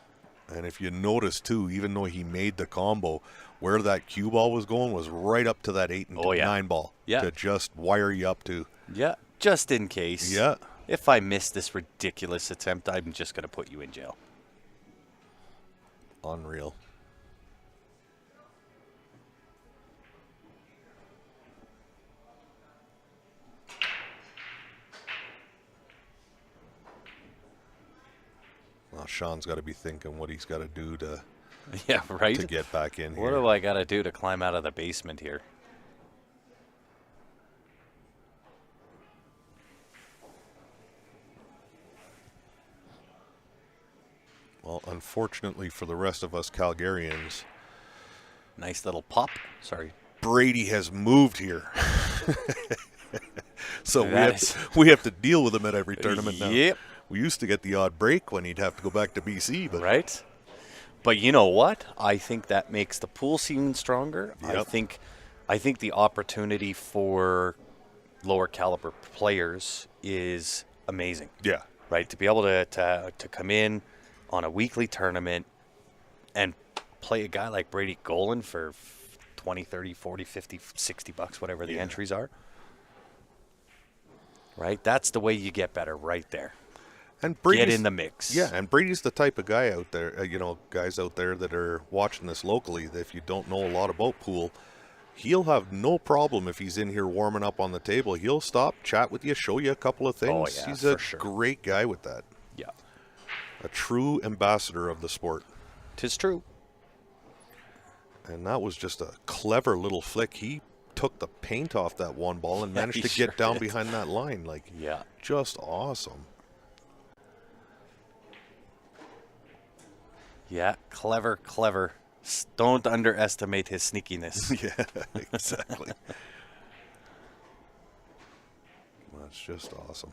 And if you notice, too, even though he made the combo, where that cue ball was going was right up to that 8 and 9 ball. Yeah. To just wire you up to. Yeah, just in case. Yeah. If I miss this ridiculous attempt, I'm just going to put you in jail. Unreal. Well, Sean's got to be thinking what he's got to do to Yeah, right? get back in What here. do I got to do to climb out of the basement here? Well, unfortunately for the rest of us Calgarians, Nice little pop. Sorry. Brady has moved here. So That we have to deal with him at every tournament now. Yep. We used to get the odd break when he'd have to go back to BC, but Right? But you know what? I think that makes the pool scene stronger. Yep. I think the opportunity for lower caliber players is amazing. yeah, Right? To be able to come in on a weekly tournament and play a guy like Brady Golan for 20, 30, 40, 50, 60 bucks, whatever the entries are. Right? That's the way you get better right there. and Get Brady's in the mix. Yeah, and Brady's the type of guy out there, guys out there that are watching this locally, that if you don't know a lot about pool, He'll have no problem if he's in here warming up on the table. He'll stop, chat with you, show you a couple of things. yeah, He's a for sure. great guy with that. Yeah. A true ambassador of the sport. 'Tis true. And that was just a clever little flick. He took the paint off that one ball and managed to sure get down did. behind that line. Like, Yeah. just awesome. Yeah, clever. Don't underestimate his sneakiness. Yeah, exactly. That's just awesome.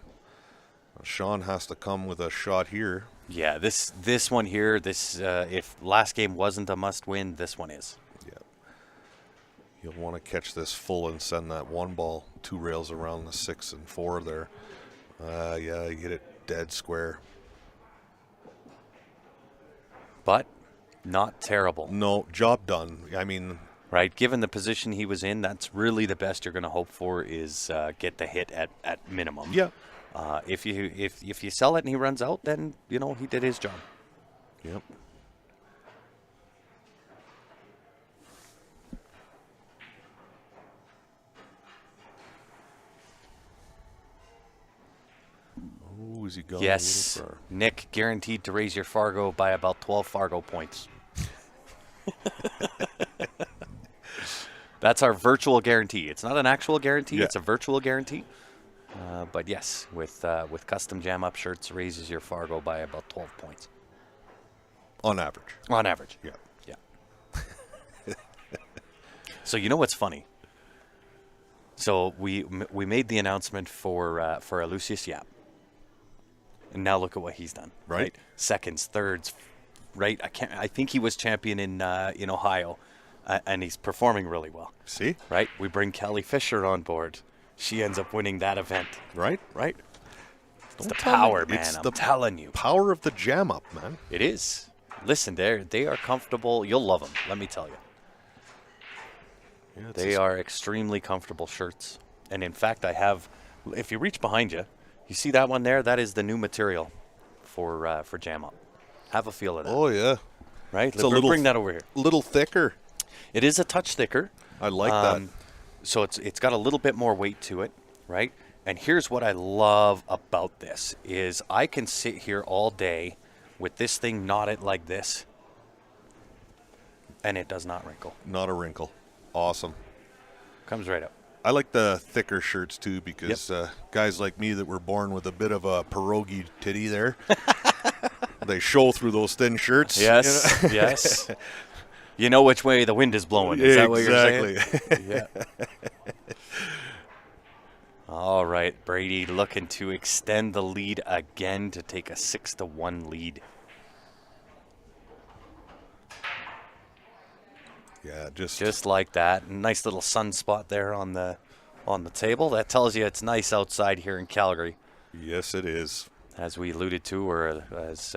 Sean has to come with a shot here. Yeah, this one here, if last game wasn't a must-win, this one is. Yeah. You'll want to catch this full and send that one ball 2 rails around the 6 and 4 there. Yeah, you hit it dead square. But not terrible. No, job done. I mean, Right, given the position he was in, that's really the best you're going to hope for is get the hit at minimum. yeah. If you sell it and he runs out, then he did his job. Yep. Oh, is he going? Yes, A little far? Nick, guaranteed to raise your Fargo by about 12 Fargo points. That's our virtual guarantee. It's not an actual guarantee. Yeah. It's a virtual guarantee. But yes, with custom jam up shirts, raises your Fargo by about 12 points On average. on average. Yeah. Yeah. So you know what's funny? So we made the announcement for Lucius Yap, and now look at what he's done. Right. Seconds, thirds, right? I think he was champion in Ohio, and he's performing really well. See? Right. We bring Kelly Fisher on board. She ends up winning that event. Right? Right. It's the tell me. power, man. It's I'm the telling you. Power of the jam up, man. It is. Listen, they are comfortable. You'll love them. Let me tell you. Yeah, it's They are extremely comfortable shirts. And in fact, I have, if you reach behind you, you see that one there? That is the new material for Jam Up. Have a feel of that. Oh, yeah. Right? It's a little bring that over here. little thicker. It is a touch thicker. I like that. So it's got a little bit more weight to it, right? And here's what I love about this is I can sit here all day with this thing knotted like this, and it does not wrinkle. Not a wrinkle. Awesome. Comes right up. I like the thicker shirts too because guys like me that were born with a bit of a pierogi titty there, they show through those thin shirts. Yes, yes. You know which way the wind is blowing. Is that what you're saying? Exactly. Yeah. All right, Brady looking to extend the lead again to take a 6-1 lead. Yeah, Just like that. Nice little sunspot there on the table. That tells you it's nice outside here in Calgary, yes, it is. as we alluded to, or as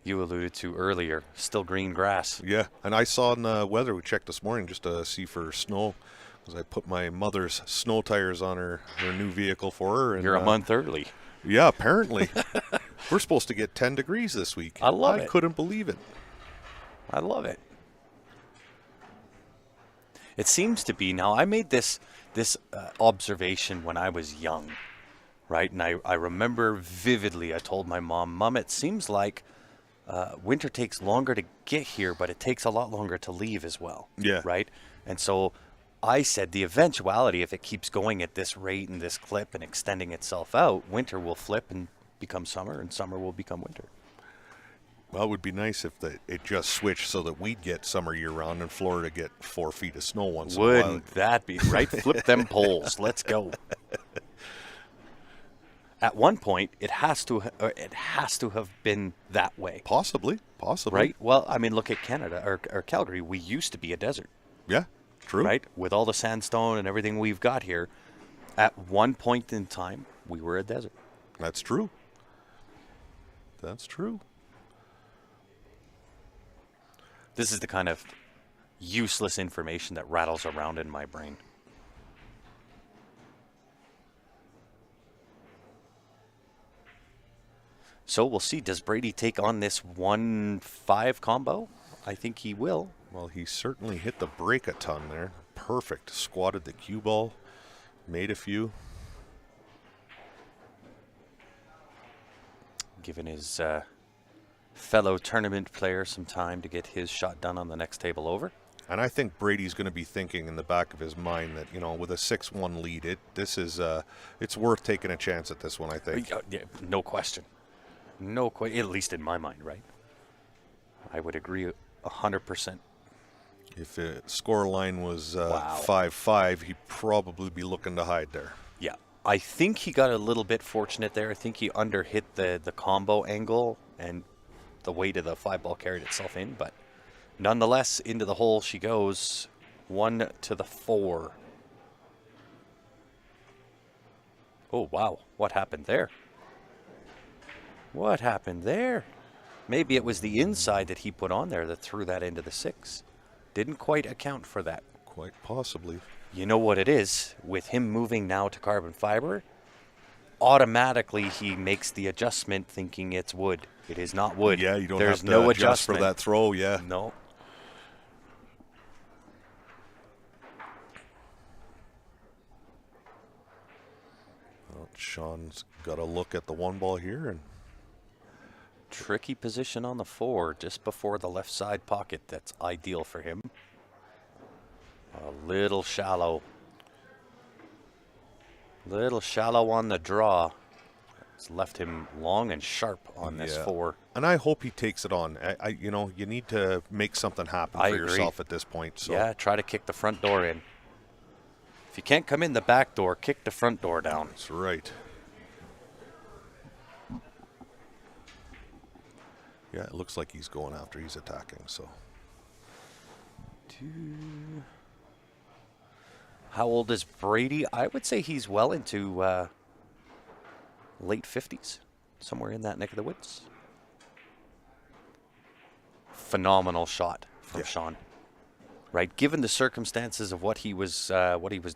you alluded to earlier. Still green grass. Yeah, and I saw in the weather, we checked this morning just to see for snow, because I put my mother's snow tires on her new vehicle for her. And, You're a month early. Yeah, apparently. We're supposed to get 10 degrees this week. I love it. I couldn't believe it. I love it. It seems to be now. I made this observation when I was young, right? And I remember vividly. I told my mom, it seems like winter takes longer to get here, but it takes a lot longer to leave as well. Yeah. Right. And so I said the eventuality, if it keeps going at this rate and this clip and extending itself out, winter will flip and become summer, and summer will become winter. Well, it would be nice if it just switched so that we'd get summer year-round and Florida get 4 feet of snow once in a while. Wouldn't that be right? Flip them poles. Let's go. At one point, it has to have been that way, Possibly. right? Well, I mean, look at Canada or Calgary. We used to be a desert, Yeah, true. right? With all the sandstone and everything we've got here, at one point in time, we were a desert. That's true. That's true. This is the kind of useless information that rattles around in my brain. So we'll see. Does Brady take on this 1-5 combo? I think he will. Well, he certainly hit the brake a ton there. perfect. Squatted the cue ball, made a few. Giving his fellow tournament player some time to get his shot done on the next table over. And I think Brady's going to be thinking in the back of his mind that, you know, with a 6-1 lead, it's worth taking a chance at this one, I think. Yeah, no question. At least in my mind, right? I would agree 100%. If the score line was Wow. 5-5, he'd probably be looking to hide there. Yeah. I think he got a little bit fortunate there. I think he underhit the combo angle and the weight of the 5-ball carried itself in, but nonetheless, into the hole she goes. 1 to the 4. Oh, wow. What happened there? What happened there? Maybe it was the inside that he put on there that threw that into the 6. Didn't quite account for that. Quite possibly. You know what it is? With him moving now to carbon fiber, automatically he makes the adjustment thinking it's wood. It is not wood. Yeah, you don't There's have to no adjust adjustment for that throw, yeah. No. Well, Sean's got a look at the 1 ball here, and Tricky position on the 4, just before the left side pocket. That's ideal for him. A little shallow. Little shallow on the draw. It's left him long and sharp on this 4. And I hope he takes it on. You know, you need to make something happen I for agree. yourself at this point. So. Yeah, try to kick the front door in. If you can't come in the back door, kick the front door down. That's right. Yeah, it looks like he's going after. He's attacking, so. How old is Brady? I would say he's well into late 50s, somewhere in that neck of the woods. Phenomenal shot from Sean. Right, given the circumstances of what he was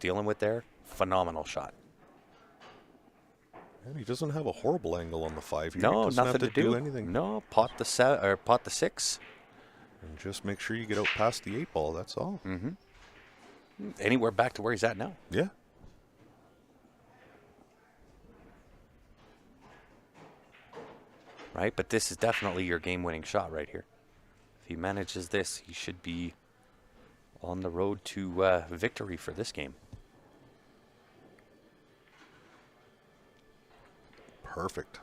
dealing with there, phenomenal shot. And he doesn't have a horrible angle on the 5 here. No, he doesn't nothing have to do. anything. No, pot the 6. And just make sure you get out past the 8 ball. That's all. Anywhere back to where he's at now. Yeah. Right, but this is definitely your game-winning shot right here. If he manages this, he should be on the road to victory for this game. Perfect.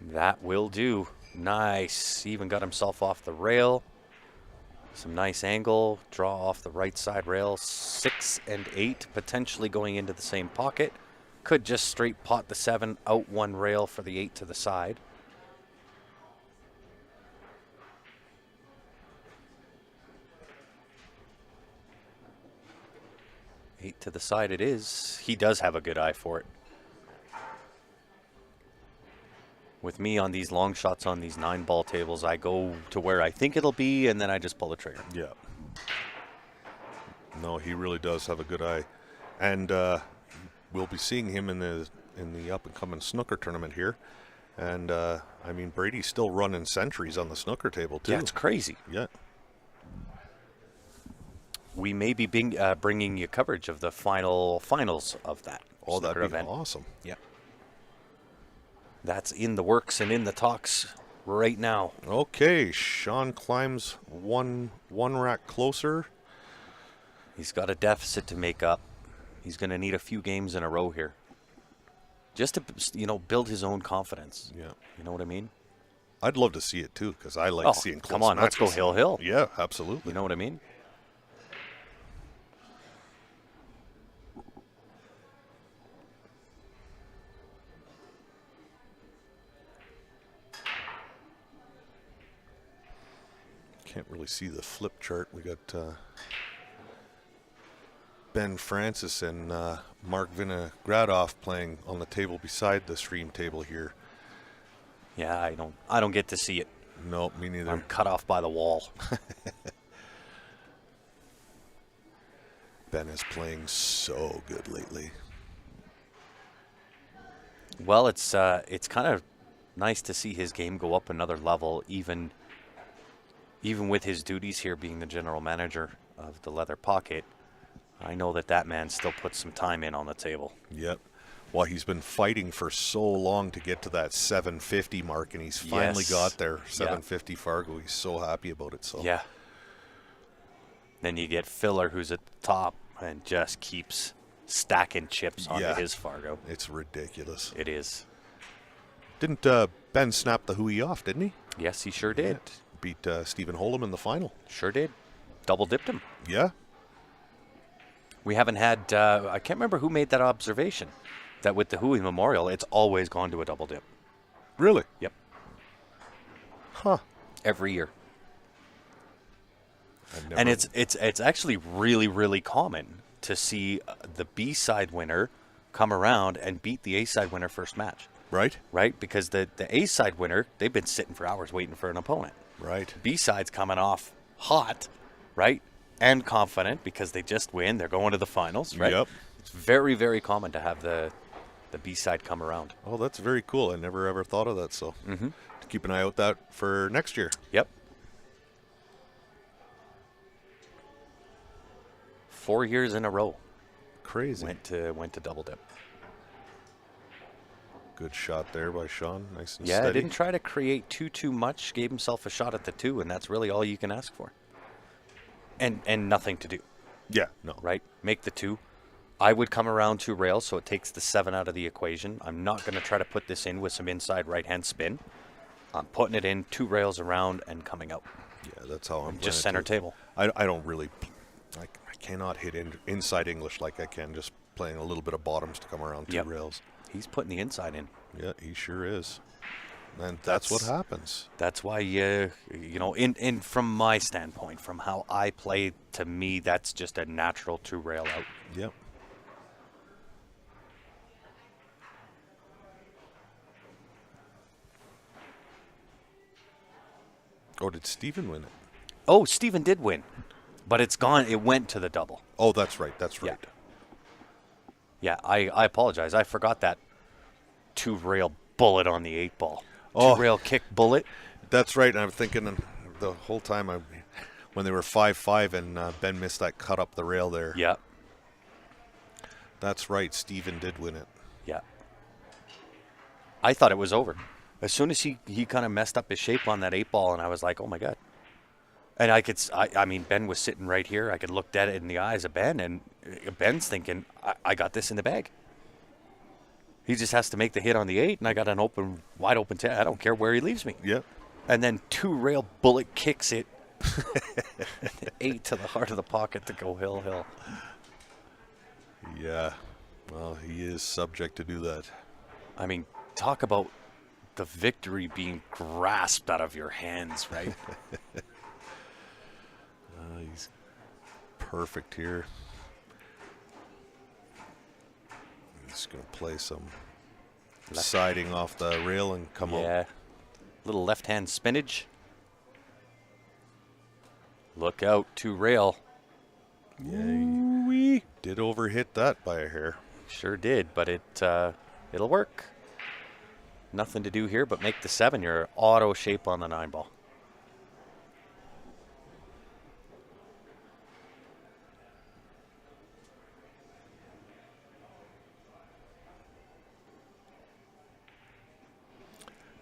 That will do. Nice. Even got himself off the rail. Some nice angle. Draw off the right side rail. 6 and 8 potentially going into the same pocket. Could just straight pot the 7 out 1 rail for the 8 to the side. Eight to the side it is. He does have a good eye for it. With me on these long shots on these 9-ball tables, I go to where I think it'll be, and then I just pull the trigger. Yeah. No, he really does have a good eye. And we'll be seeing him in the up-and-coming snooker tournament here. And, I mean, Brady's still running centuries on the snooker table, too. Yeah, it's crazy. Yeah. We may be bringing you coverage of the finals of that Oh, snooker that'd be event. awesome. Yeah. That's in the works and in the talks right now. Okay, Sean climbs one rack closer. He's got a deficit to make up. He's going to need a few games in a row here. Just to, build his own confidence. Yeah. You know what I mean? I'd love to see it, too, because I like seeing close come on, let's go matches. hill. Yeah, absolutely. You know what I mean? Can't really see the flip chart. We got Ben Francis and Mark Vinogradov playing on the table beside the stream table here. Yeah, I don't get to see it. No, me neither. I'm cut off by the wall. Ben is playing so good lately. Well, it's kind of nice to see his game go up another level, even with his duties here being the general manager of the Leather Pocket. I know that man still puts some time in on the table. Yep. Well, he's been fighting for so long to get to that 750 mark, and he's finally got there. 750 Fargo. He's so happy about it. So yeah. Then you get Filler, who's at the top and just keeps stacking chips onto his Fargo. It's ridiculous. It is. Didn't Ben snap the hooey off, didn't he? Yes, he sure did. Beat Stephen Holm in the final. Sure did. Double dipped him. Yeah. We haven't had, I can't remember who made that observation, that with the Hui Memorial, it's always gone to a double dip. Really? Yep. Huh. Every year. And it's actually really, really common to see the B-side winner come around and beat the A-side winner first match. Right? Right? Because the A-side winner, they've been sitting for hours waiting for an opponent. Right. B-side's coming off hot, right? And confident because they just win. They're going to the finals, right? Yep. It's very, very common to have the B-side come around. Oh, that's very cool. I never ever thought of that. So to keep an eye out that for next year. Yep. 4 years in a row. Crazy. Went to double dip. Good shot there by Sean. Nice and Yeah, steady. didn't try to create too much. Gave himself a shot at the 2, and that's really all you can ask for. And nothing to do. Yeah, no. Right? Make the 2. I would come around 2 rails, so it takes the 7 out of the equation. I'm not going to try to put this in with some inside right-hand spin. I'm putting it in 2 rails around and coming out. Yeah, that's how I'm Just center table. I don't really, I cannot hit inside English like I can just playing a little bit of bottoms to come around 2 rails. He's putting the inside in. Yeah, he sure is. And that's what happens. That's why, you know, in from my standpoint, from how I play, to me, that's just a natural 2 rail out. Yep. Oh, did Steven win it? Oh, Steven did win, but it's gone. It went to the double. Oh, that's right. That's right. Yeah, I apologize. I forgot that 2 rail bullet on the 8 ball. 2 rail kick bullet. That's right. And I'm thinking the whole time when they were 5-5 and Ben missed that cut up the rail there. Yeah. That's right. Steven did win it. Yeah. I thought it was over. As soon as he kind of messed up his shape on that 8 ball, and I was like, oh my God. And I mean, Ben was sitting right here. I could look dead in the eyes of Ben, and Ben's thinking, I got this in the bag. He just has to make the hit on the 8, and I got an wide open 10. I don't care where he leaves me. Yep. And then 2 rail bullet kicks it 8 to the heart of the pocket to go hill. Yeah. Well, he is subject to do that. I mean, talk about the victory being grasped out of your hands, right? He's perfect here. He's going to play some siding off the rail and come out. Yeah. Little left-hand spinach. Look out, 2 rail. Yeah, he did overhit that by a hair. Sure did, but it'll work. Nothing to do here but make the 7 your auto shape on the 9 ball.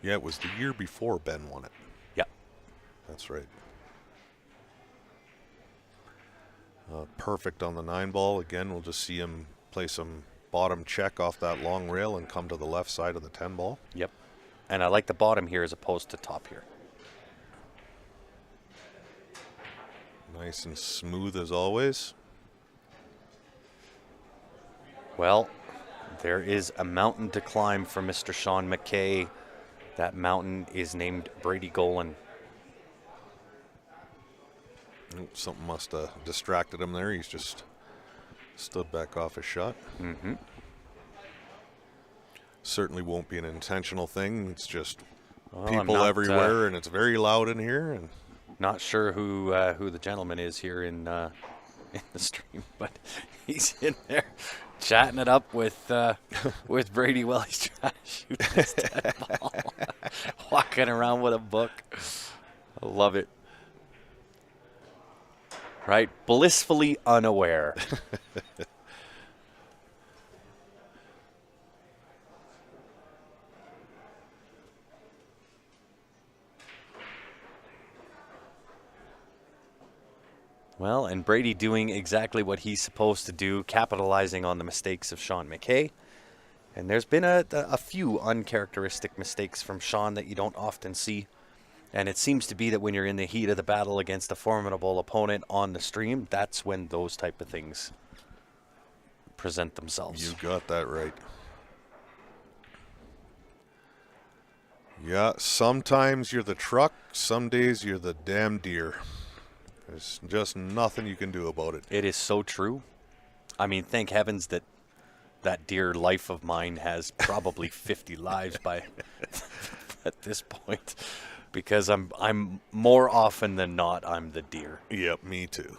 Yeah, it was the year before Ben won it. Yep. That's right. Perfect on the 9 ball. Again, we'll just see him play some bottom check off that long rail and come to the left side of the 10 ball. Yep. And I like the bottom here as opposed to top here. Nice and smooth as always. Well, there is a mountain to climb for Mr. Sean McKay. That mountain is named Brady Golan. Something must have distracted him there. He's just stood back off his shot. Mm-hmm. Certainly won't be an intentional thing. It's just Well, people everywhere, and it's very loud in here. And not sure who the gentleman is here in the stream, but he's in there chatting it up with Brady while he's trying to shoot this 10 ball. Walking around with a book. I love it. Right? Blissfully unaware. Well, and Brady doing exactly what he's supposed to do, capitalizing on the mistakes of Sean McKay. And there's been a few uncharacteristic mistakes from Sean that you don't often see. And it seems to be that when you're in the heat of the battle against a formidable opponent on the stream, that's when those type of things present themselves. You got that right. Yeah, sometimes you're the truck, some days you're the damn deer. There's just nothing you can do about it. It is so true. I mean, thank heavens that that dear life of mine has probably 50 lives by at this point, because I'm more often than not I'm the deer. Yep, me too.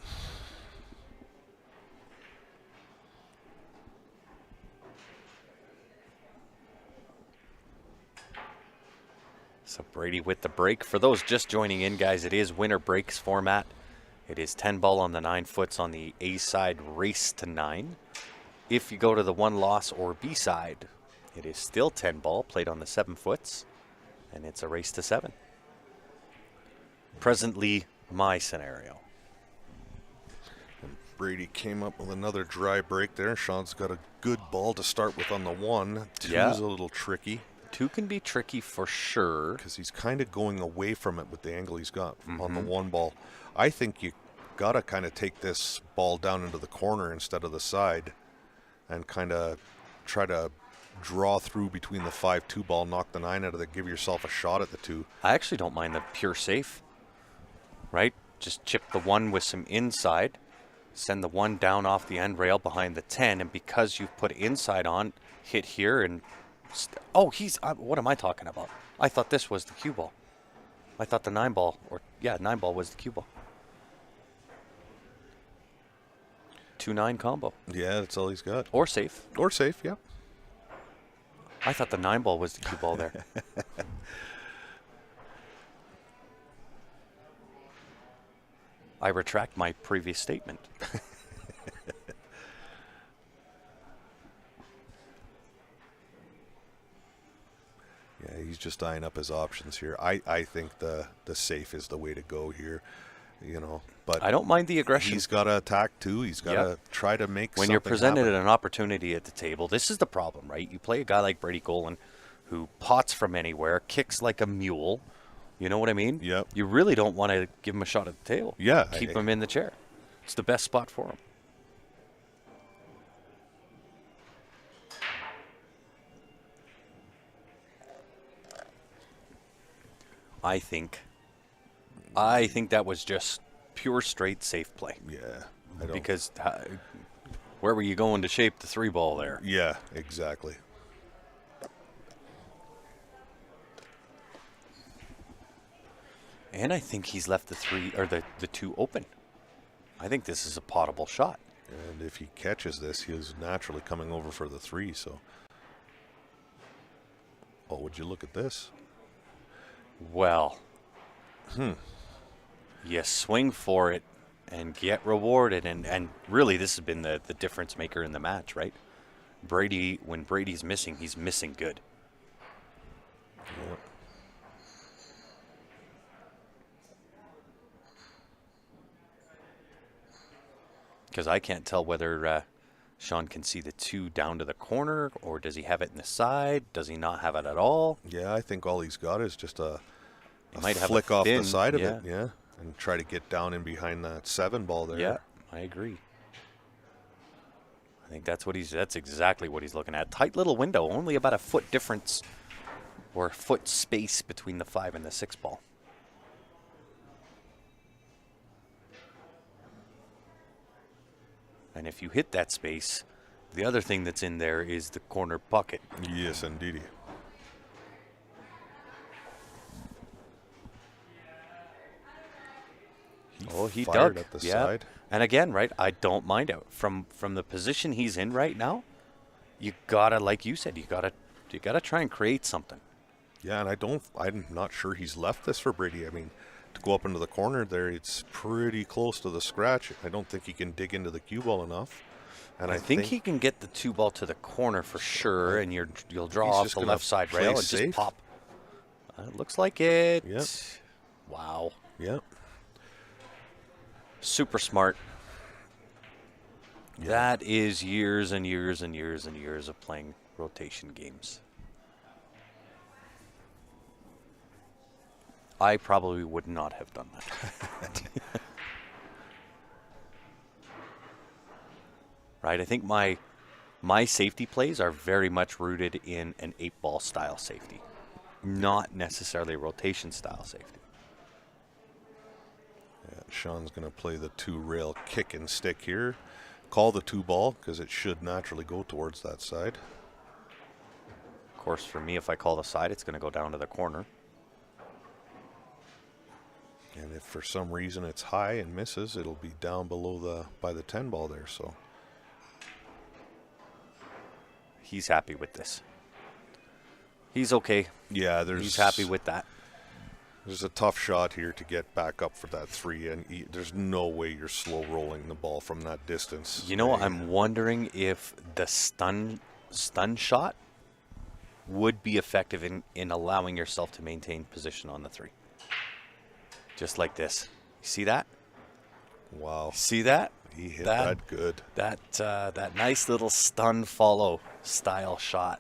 So Brady with the break. For those just joining in, guys, it is winner breaks format. It is 10 ball on the 9 foots on the A side, race to 9. If you go to the 1 loss or B side, it is still 10 ball played on the 7 foots, and it's a race to 7. Presently, my scenario. Brady came up with another dry break there. Sean's got a good ball to start with on the 1. 2 Yeah. is a little tricky. 2 can be tricky for sure. Because he's kind of going away from it with the angle he's got on the 1 ball. I think you got to kind of take this ball down into the corner instead of the side and kind of try to draw through between the 5-2 ball, knock the 9 out of it, give yourself a shot at the 2. I actually don't mind the pure safe, right? Just chip the 1 with some inside, send the 1 down off the end rail behind the 10, and because you've put inside on, hit here and... what am I talking about? I thought this was the cue ball. I thought the 9 ball, 9 ball was the cue ball. 2-9 combo. Yeah, that's all he's got. Or safe. Or safe, yeah. I thought the 9 ball was the cue ball there. I retract my previous statement. Yeah, he's just eyeing up his options here. I think the safe is the way to go here, you know. But I don't mind the aggression. he's got to attack too. He's got to try to make when something you're presented happen. an opportunity at the table, this is the problem, right? You play a guy like Brady Golan who pots from anywhere, kicks like a mule. You know what I mean? Yep. You really don't want to give him a shot at the table. Yeah. Keep him in the chair. It's the best spot for him. I think that was just pure straight safe play. Yeah. I don't, Because where were you going to shape the 3 ball there? yeah, exactly. And I think he's left the 3 or the 2 open. I think this is a potable shot. And if he catches this, he's naturally coming over for the 3. So, oh, would you look at this? Well, you swing for it and get rewarded. And really, this has been the difference maker in the match, right? Brady, when Brady's missing, he's missing good. Yep. Because I can't tell whether Sean can see the 2 down to the corner, or does he have it in the side? Does he not have it at all? Yeah, I think all he's got is just a might have a flick off the thin, side of yeah. it, yeah, and try to get down in behind that 7 ball there. Yeah, I agree. I think that's exactly what he's looking at. Tight little window, only about a foot difference or foot space between the 5 and the 6 ball. And if you hit that space, the other thing that's in there is the corner bucket. Yes, indeedy. He fired dug at the yeah. side. And again, right, I don't mind it. From the position he's in right now, you gotta, like you said, you gotta try and create something. Yeah, and I'm not sure he's left this for Brady. I mean, to go up into the corner there. It's pretty close to the scratch. I don't think he can dig into the cue ball enough. And I think he can get the 2-ball to the corner for sure, and you'll draw off the left side rail and just pop. It looks like it. Yep. Wow. Yep. Super smart. Yeah. That is years and years and years and years of playing rotation games. I probably would not have done that. Right? I think my safety plays are very much rooted in an 8-ball style safety, not necessarily a rotation style safety. Yeah, Sean's going to play the 2-rail kick and stick here. Call the 2-ball because it should naturally go towards that side. Of course, for me, if I call the side, it's going to go down to the corner. And if for some reason it's high and misses, it'll be down below by the 10-ball there. So he's happy with this. He's okay. Yeah, he's happy with that. There's a tough shot here to get back up for that 3, and there's no way you're slow rolling the ball from that distance. You know, I'm wondering if the stun shot would be effective in allowing yourself to maintain position on the 3. Just like this. You see that? Wow. See that? He hit that good. That nice little stun follow style shot.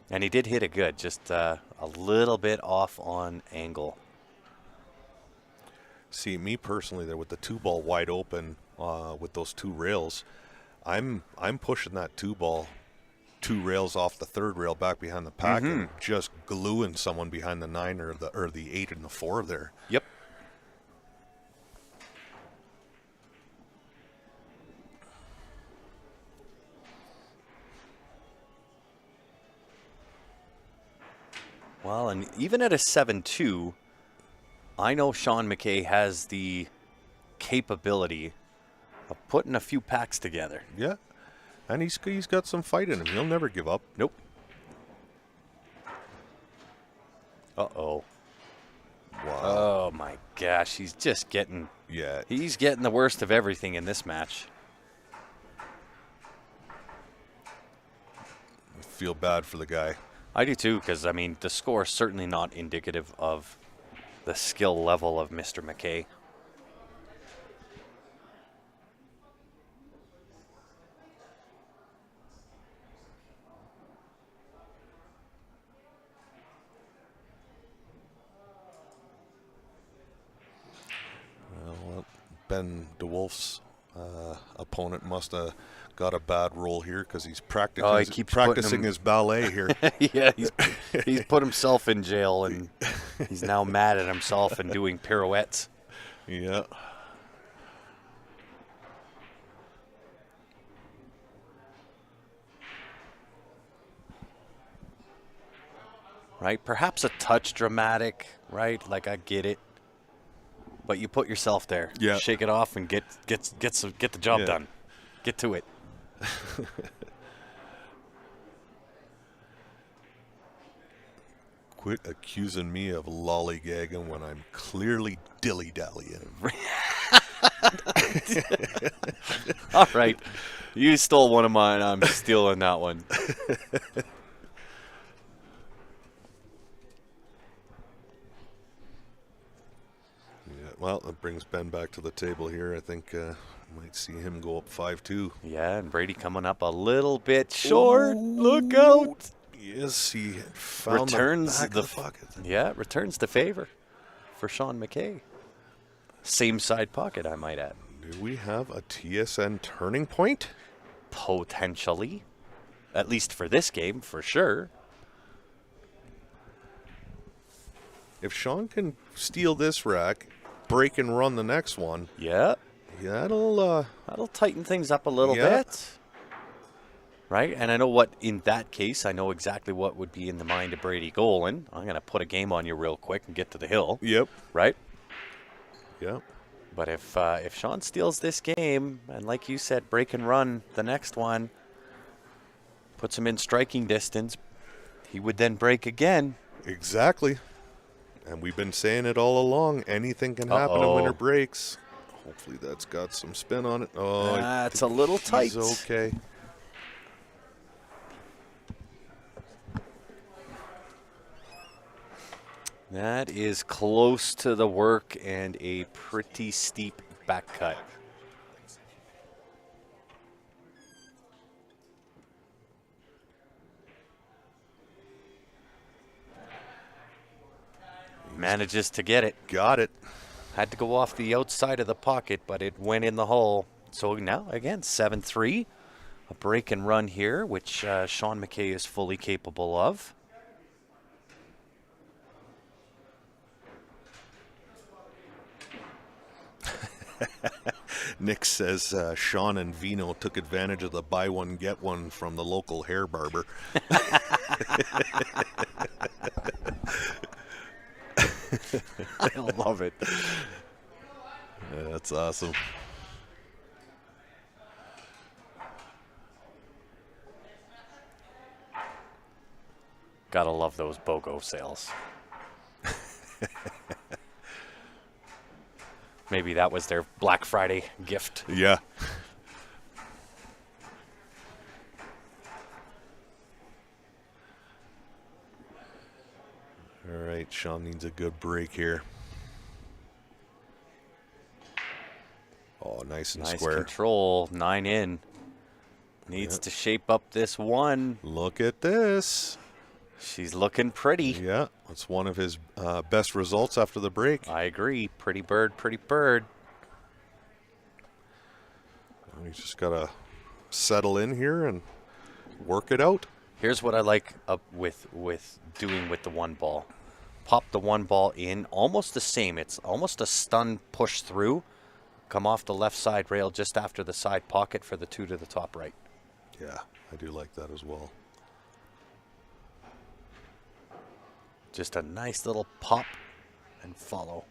And he did hit it good, just a little bit off on angle. See, me personally, there with the 2-ball wide open with those 2 rails, I'm pushing that 2-ball 2 rails off the 3rd rail back behind the pack and just gluing someone behind the 9 or the 8 and the 4 there. Yep. Well, and even at a 7-2, I know Sean McKay has the capability of putting a few packs together. Yeah, and he's got some fight in him. He'll never give up. Nope. Uh-oh. Wow. Oh, my gosh. He's just getting... Yeah. He's getting the worst of everything in this match. I feel bad for the guy. I do too, because, I mean, the score is certainly not indicative of the skill level of Mr. McKay. Well, Ben DeWolf's opponent must have got a bad roll here because he's practicing his ballet here. Yeah, he's put himself in jail, and he's now mad at himself and doing pirouettes. Yeah. Right? Perhaps a touch dramatic, right? Like, I get it. But you put yourself there. Yeah. Shake it off and get the job done. Get to it. Quit accusing me of lollygagging when I'm clearly dilly-dallying. All right. You stole one of mine. I'm stealing that one. Well, that brings Ben back to the table here. I think might see him go up 5-2. Yeah, and Brady coming up a little bit short. Ooh. Look out. Yes, he found returns the back of the pocket. Yeah, returns the favor for Sean McKay. Same side pocket, I might add. Do we have a TSN turning point? Potentially. At least for this game, for sure. If Sean can steal this rack, break and run the next one. Yeah. That'll tighten things up a little bit. Right? And I know what, in that case, I know exactly what would be in the mind of Brady Golan. I'm going to put a game on you real quick and get to the hill. Yep. Right? Yep. But if Sean steals this game, and like you said, break and run the next one, puts him in striking distance, he would then break again. Exactly. And we've been saying it all along. Anything can happen in Uh-oh. winter breaks. Hopefully that's got some spin on it. Oh, It's a little tight. He's okay. That is close to the work and a pretty steep back cut. Manages to get it. Got it. Had to go off the outside of the pocket, but it went in the hole. So now, again, 7-3. A break and run here, which Sean McKay is fully capable of. Nick says Sean and Vino took advantage of the buy one, get one from the local hair barber. I love it. Yeah, that's awesome. Gotta love those BOGO sales. Maybe that was their Black Friday gift. Yeah. All right, Sean needs a good break here. Oh, nice and Nice square. control. 9 in. Needs to shape up this one. Look at this. She's looking pretty. Yeah, that's one of his best results after the break. I agree. Pretty bird, pretty bird. He's just got to settle in here and work it out. Here's what I like with doing with the one ball. Pop the one ball in, almost the same. It's almost a stun push through. Come off the left side rail just after the side pocket for the 2 to the top right. Yeah, I do like that as well. Just a nice little pop and follow.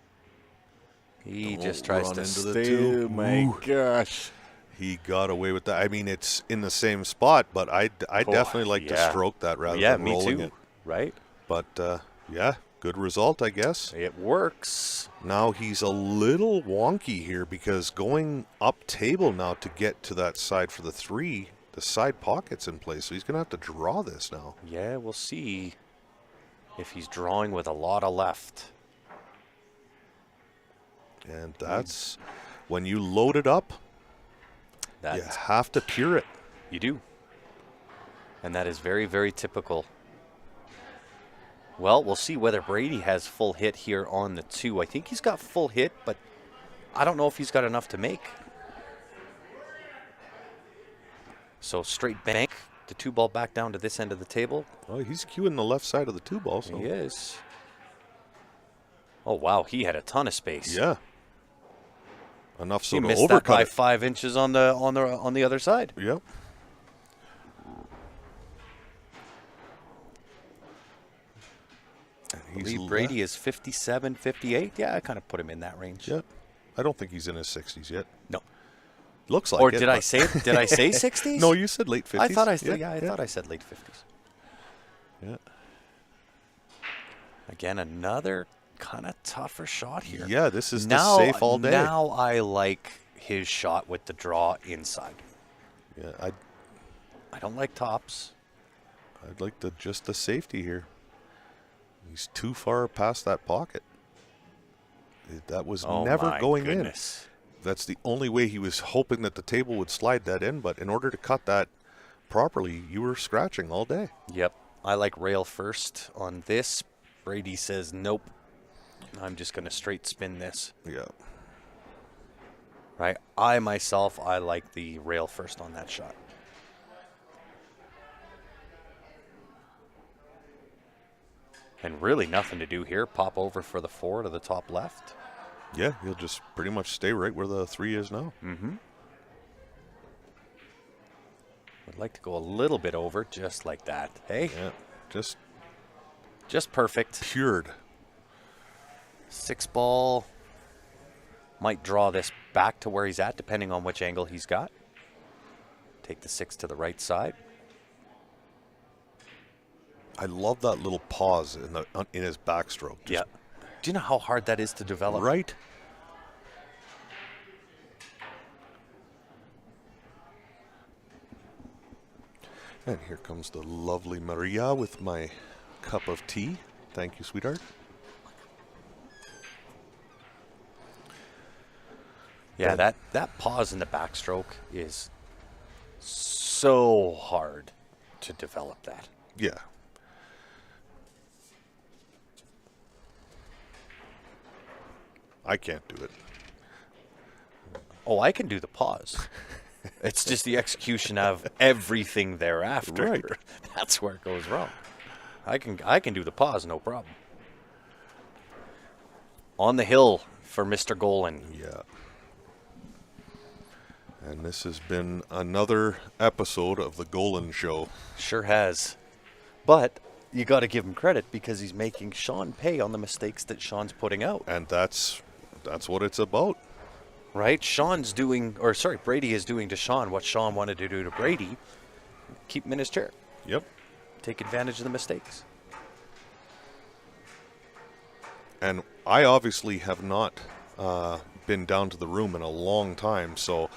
He Don't just tries run to into the stay. two. Oh my Ooh. gosh. He got away with that. I mean, it's in the same spot, but I definitely like to stroke that rather than me rolling too. it. Right? But, yeah, good result, I guess. It works. Now he's a little wonky here because going up table now to get to that side for the 3, the side pocket's in place, so he's going to have to draw this now. Yeah, we'll see if he's drawing with a lot of left. And that's when you load it up, you That's, have to pure it. you do. And that is very, very typical. Well, we'll see whether Brady has full hit here on the 2. I think he's got full hit, but I don't know if he's got enough to make. So straight bank, the 2 ball back down to this end of the table. Oh, he's queuing the left side of the 2 ball. So. He is. Oh, wow, he had a ton of space. Yeah. Enough so He to missed that by overcut it. 5 inches on the other side. Yep. And I believe Brady is 57, 58. Yeah, I kind of put him in that range. Yep. I don't think he's in his 60s yet. No. Looks like Or it. did I but- say 60s? No, you said late 50s. I thought I thought I said late 50s. Yeah. Again, another kind of tougher shot here. Yeah, this is the safe all day. Now I like his shot with the draw inside. Yeah, I don't like tops. I'd like just the safety here. He's too far past that pocket. That was Oh never my going goodness. in. That's the only way he was hoping that the table would slide that in, but in order to cut that properly, you were scratching all day. Yep. I like rail first on this. Brady says nope. I'm just going to straight spin this. Yeah. Right. I like the rail first on that shot. And really nothing to do here. Pop over for the 4 to the top left. Yeah, he'll just pretty much stay right where the 3 is now. Mm-hmm. I'd like to go a little bit over, just like that. Hey, Yeah, just perfect. pured. 6 ball. Might draw this back to where he's at, depending on which angle he's got. Take the 6 to the right side. I love that little pause in his backstroke. Just Do you know how hard that is to develop? Right? And here comes the lovely Maria with my cup of tea. Thank you, sweetheart. Yeah, that pause in the backstroke is so hard to develop that. Yeah. I can't do it. Oh, I can do the pause. It's just the execution of everything thereafter. Right. That's where it goes wrong. I can do the pause, no problem. On the hill for Mr. Golan. Yeah. And this has been another episode of the Golan Show. Sure has. But you got to give him credit because he's making Sean pay on the mistakes that Sean's putting out. And that's what it's about. Right? Brady is doing to Sean what Sean wanted to do to Brady. Keep him in his chair. Yep. Take advantage of the mistakes. And I obviously have not been down to the room in a long time, so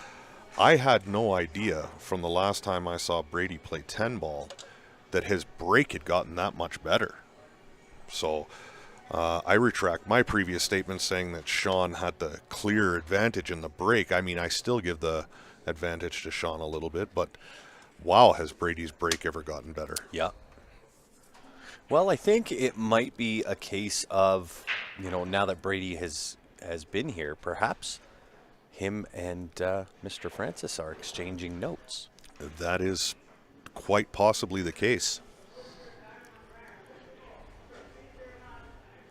I had no idea from the last time I saw Brady play 10 ball that his break had gotten that much better. So I retract my previous statement saying that Sean had the clear advantage in the break. I mean, I still give the advantage to Sean a little bit, but wow, has Brady's break ever gotten better? Yeah. Well, I think it might be a case of, now that Brady has been here, perhaps him and Mr. Francis are exchanging notes. That is quite possibly the case.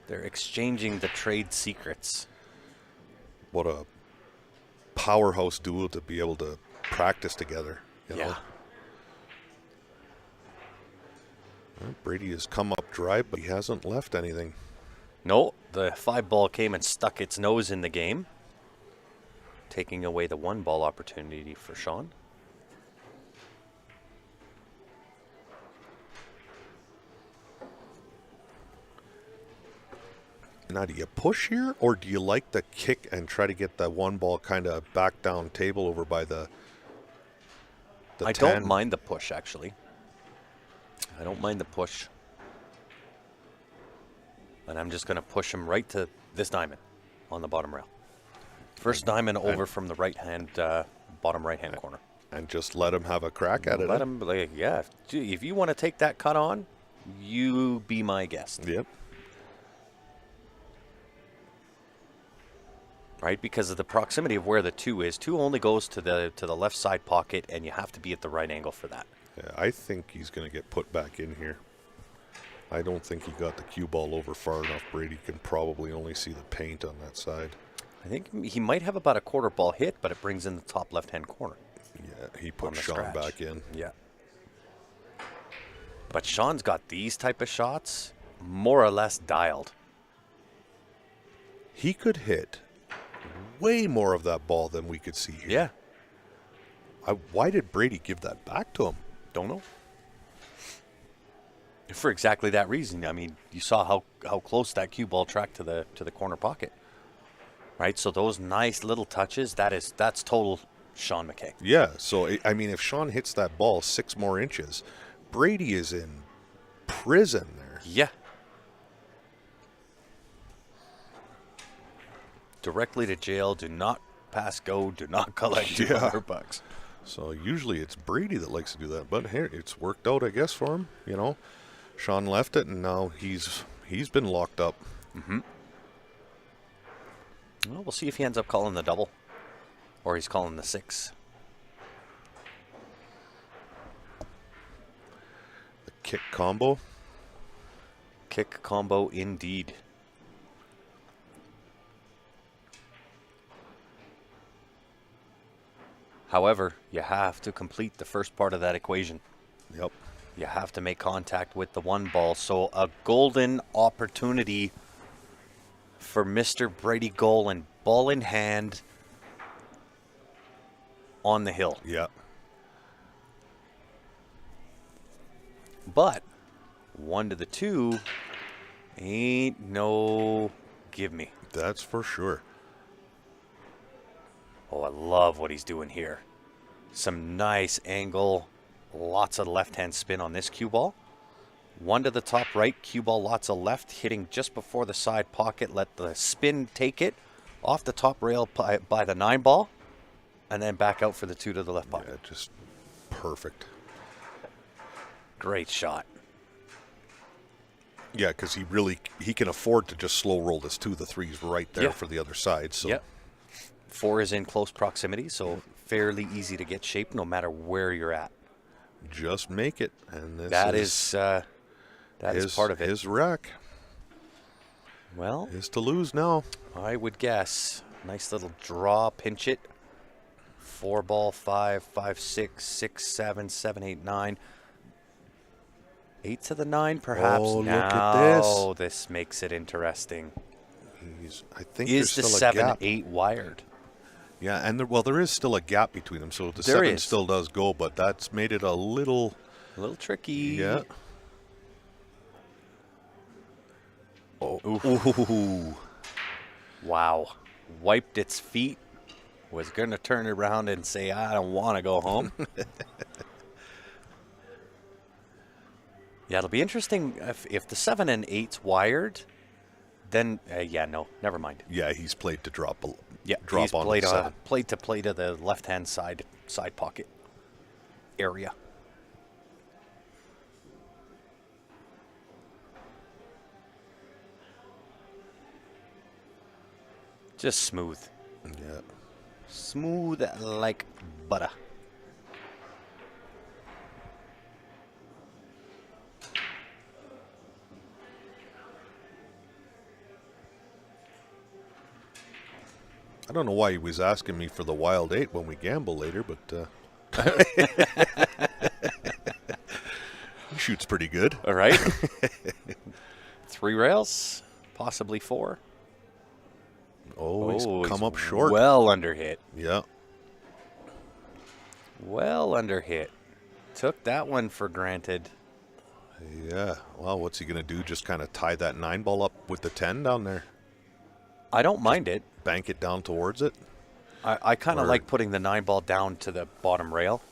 They're exchanging the trade secrets. What a powerhouse duo to be able to practice together. You know? Well, Brady has come up dry, but he hasn't left anything. No, the 5-ball came and stuck its nose in the game, taking away the 1-ball opportunity for Sean. Now, do you push here, or do you like the kick and try to get the 1-ball kind of back down table over by the I 10? don't mind the push, actually. I don't mind the push. And I'm just going to push him right to this diamond on the bottom rail. First diamond over from the right-hand, bottom right-hand corner. And just let him have a crack at it. Let him, yeah. If you want to take that cut on, you be my guest. Yep. Right, because of the proximity of where the 2 is. 2 only goes to the left side pocket, and you have to be at the right angle for that. Yeah, I think he's going to get put back in here. I don't think he got the cue ball over far enough. Brady can probably only see the paint on that side. I think he might have about a quarter ball hit, but it brings in the top left-hand corner. Yeah, he put Sean back in. Yeah. But Sean's got these type of shots more or less dialed. He could hit way more of that ball than we could see here. Yeah. Why did Brady give that back to him? Don't know. For exactly that reason. I mean, you saw how close that cue ball tracked to the corner pocket. Right? So those nice little touches, that's total Sean McKay. Yeah, so I mean, if Sean hits that ball 6 more inches, Brady is in prison there. Yeah. Directly to jail. Do not pass go. Do not collect $200. So usually it's Brady that likes to do that, but here it's worked out, I guess, for him. Sean left it, and now he's been locked up. Mm-hmm. Well, we'll see if he ends up calling the double, or he's calling the 6. The kick combo. Kick combo indeed. However, you have to complete the first part of that equation. Yep. You have to make contact with the 1 ball. So a golden opportunity for Mr. Brady Golan, ball in hand on the hill. Yeah. But 1 to the 2 ain't no Give me. That's for sure. Oh, I love what he's doing here. Some nice angle. Lots of left-hand spin on this cue ball. One to the top right, cue ball, lots of left, hitting just before the side pocket. Let the spin take it off the top rail by the 9 ball, and then back out for the 2 to the left pocket. Yeah, just perfect. Great shot. Yeah, because he can afford to just slow roll this 2. The 3's right there Yeah. for the other side. So Yep. 4 is in close proximity, so fairly easy to get shaped no matter where you're at. just make it. And this That is part of it. His rack Well, is to lose now. I would guess. Nice little draw, pinch it. 4 ball, 5, 5, 6, 6, 7, 7, 8, 9. 8 to the 9, perhaps. Oh, look now, at this. This makes it interesting. I think Is there's the still a 7, gap. 8 wired? Yeah, and there is still a gap between them, so the There 7 is. still does go, but that's made it a little. A little tricky. Yeah. Oh. Ooh. Wow. Wiped its feet. Was going to turn around and say, I don't want to go home. Yeah, it'll be interesting if the 7 and 8's wired, then, no, never mind. Yeah, he's played to drop. Yeah, drop he's on played, the 7. played to play to the left-hand side pocket area. Just smooth. Yeah. Smooth like butter. I don't know why he was asking me for the wild 8 when we gamble later, but he shoots pretty good. All right. 3 rails, possibly 4. Oh, he's come up short. Well under hit. Yeah. Well under hit. Took that one for granted. Yeah. Well, what's he going to do? Just kind of tie that 9 ball up with the 10 down there? I don't mind it. Bank it down towards it? I kind of Or- like putting the 9 ball down to the bottom rail,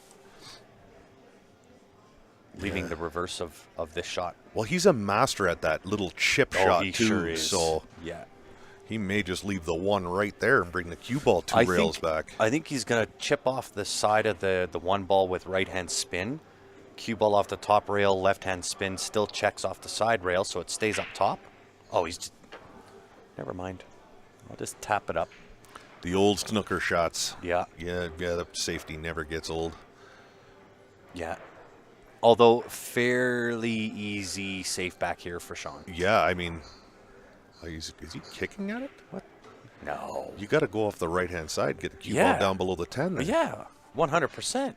leaving the reverse of this shot. Well, he's a master at that little chip shot, he too. sure is. So Yeah. he may just leave the 1 right there and bring the cue ball 2 rails back. I think he's going to chip off the side of the 1 ball with right-hand spin. Cue ball off the top rail, left-hand spin, still checks off the side rail, so it stays up top. Oh, he's just... Never mind. I'll just tap it up. The old snooker shots. Yeah. Yeah, the safety never gets old. Yeah. Although fairly easy safe back here for Sean. Yeah, I mean, is he kicking at it? What? No. You got to go off the right-hand side, get the cue Yeah. ball down below the 10 there. Yeah, 100%.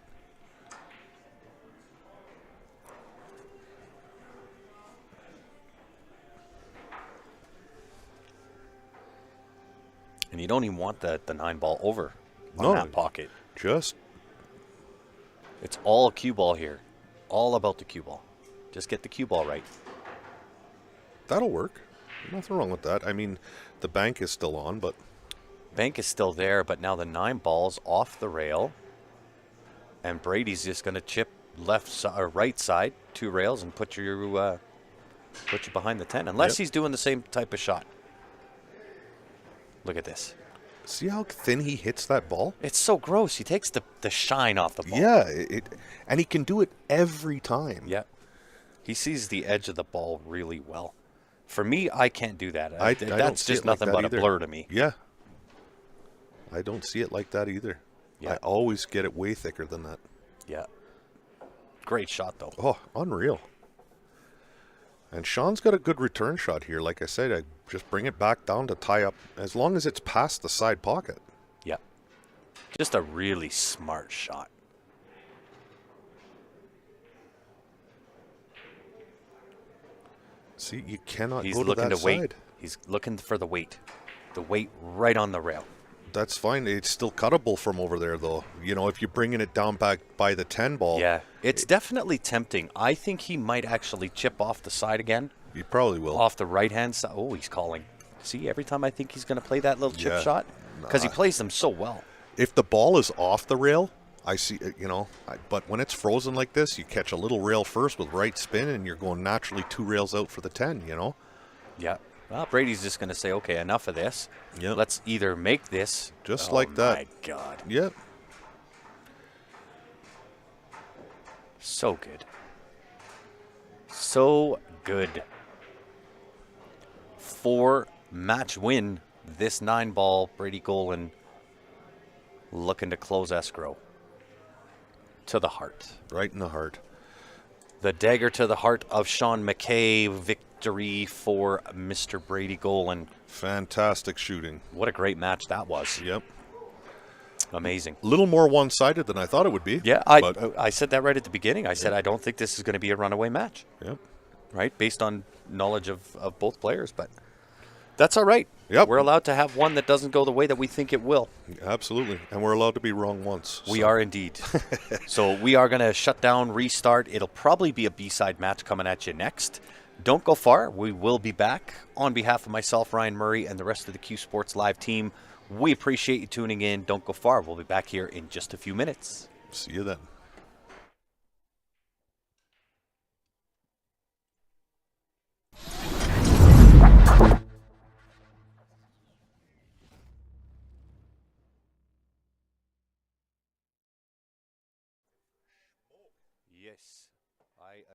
And you don't even want the 9 ball over on No. that pocket. Just, It's all cue ball here. All about the cue ball. Just get the cue ball right. that'll work. Nothing wrong with that. I mean, the bank is still on, but Bank is still there, but now the 9 ball's off the rail. And Brady's just going to chip or right side, 2 rails, and put you behind the 10. Unless Yep. he's doing the same type of shot. Look at this. see how thin he hits that ball? It's so gross. He takes the shine off the ball. Yeah, and he can do it every time. Yeah. He sees the edge of the ball really well. For me, I can't do that. I don't That's see just it like nothing that but either. a blur to me. Yeah. I don't see it like that either. Yeah. I always get it way thicker than that. Yeah. Great shot, though. Oh, unreal. And Sean's got a good return shot here. Like I said, I just bring it back down to tie up as long as it's past the side pocket. Yeah. Just a really smart shot. See, you cannot He's go to looking that to wait. side. He's looking for the weight. The weight right on the rail. That's fine. It's still cuttable from over there, though. You know, if you're bringing it down back by the 10 ball, Yeah. It's definitely tempting. I think he might actually chip off the side again. you probably will. Off the right-hand side. Oh, he's calling. See, every time I think he's going to play that little chip Yeah. shot, because he plays them so well. If the ball is off the rail, I see, but when it's frozen like this, you catch a little rail first with right spin, and you're going naturally 2 rails out for the 10, Yeah. Well, Brady's just going to say, okay, enough of this. Yep. Let's either make this. Just like that. Oh, my God. Yep. So good. So good. 4-match win. This 9-ball, Brady Golan looking to close escrow. To the heart. Right in the heart. The dagger to the heart of Sean McKay. Victory for Mr. Brady Golan. Fantastic shooting. What a great match that was. Yep. Amazing. A little more one-sided than I thought it would be. Yeah, but I said that right at the beginning. I said I don't think this is going to be a runaway match. Yep. Right? Based on knowledge of both players. But that's all right. Yep. We're allowed to have one that doesn't go the way that we think it will. Absolutely. And we're allowed to be wrong once. We are indeed. So we are going to shut down, restart. It'll probably be a B-side match coming at you next. Don't go far. We will be back. On behalf of myself, Ryan Murray, and the rest of the Q Sports Live team, we appreciate you tuning in. Don't go far. We'll be back here in just a few minutes. See you then. Yes.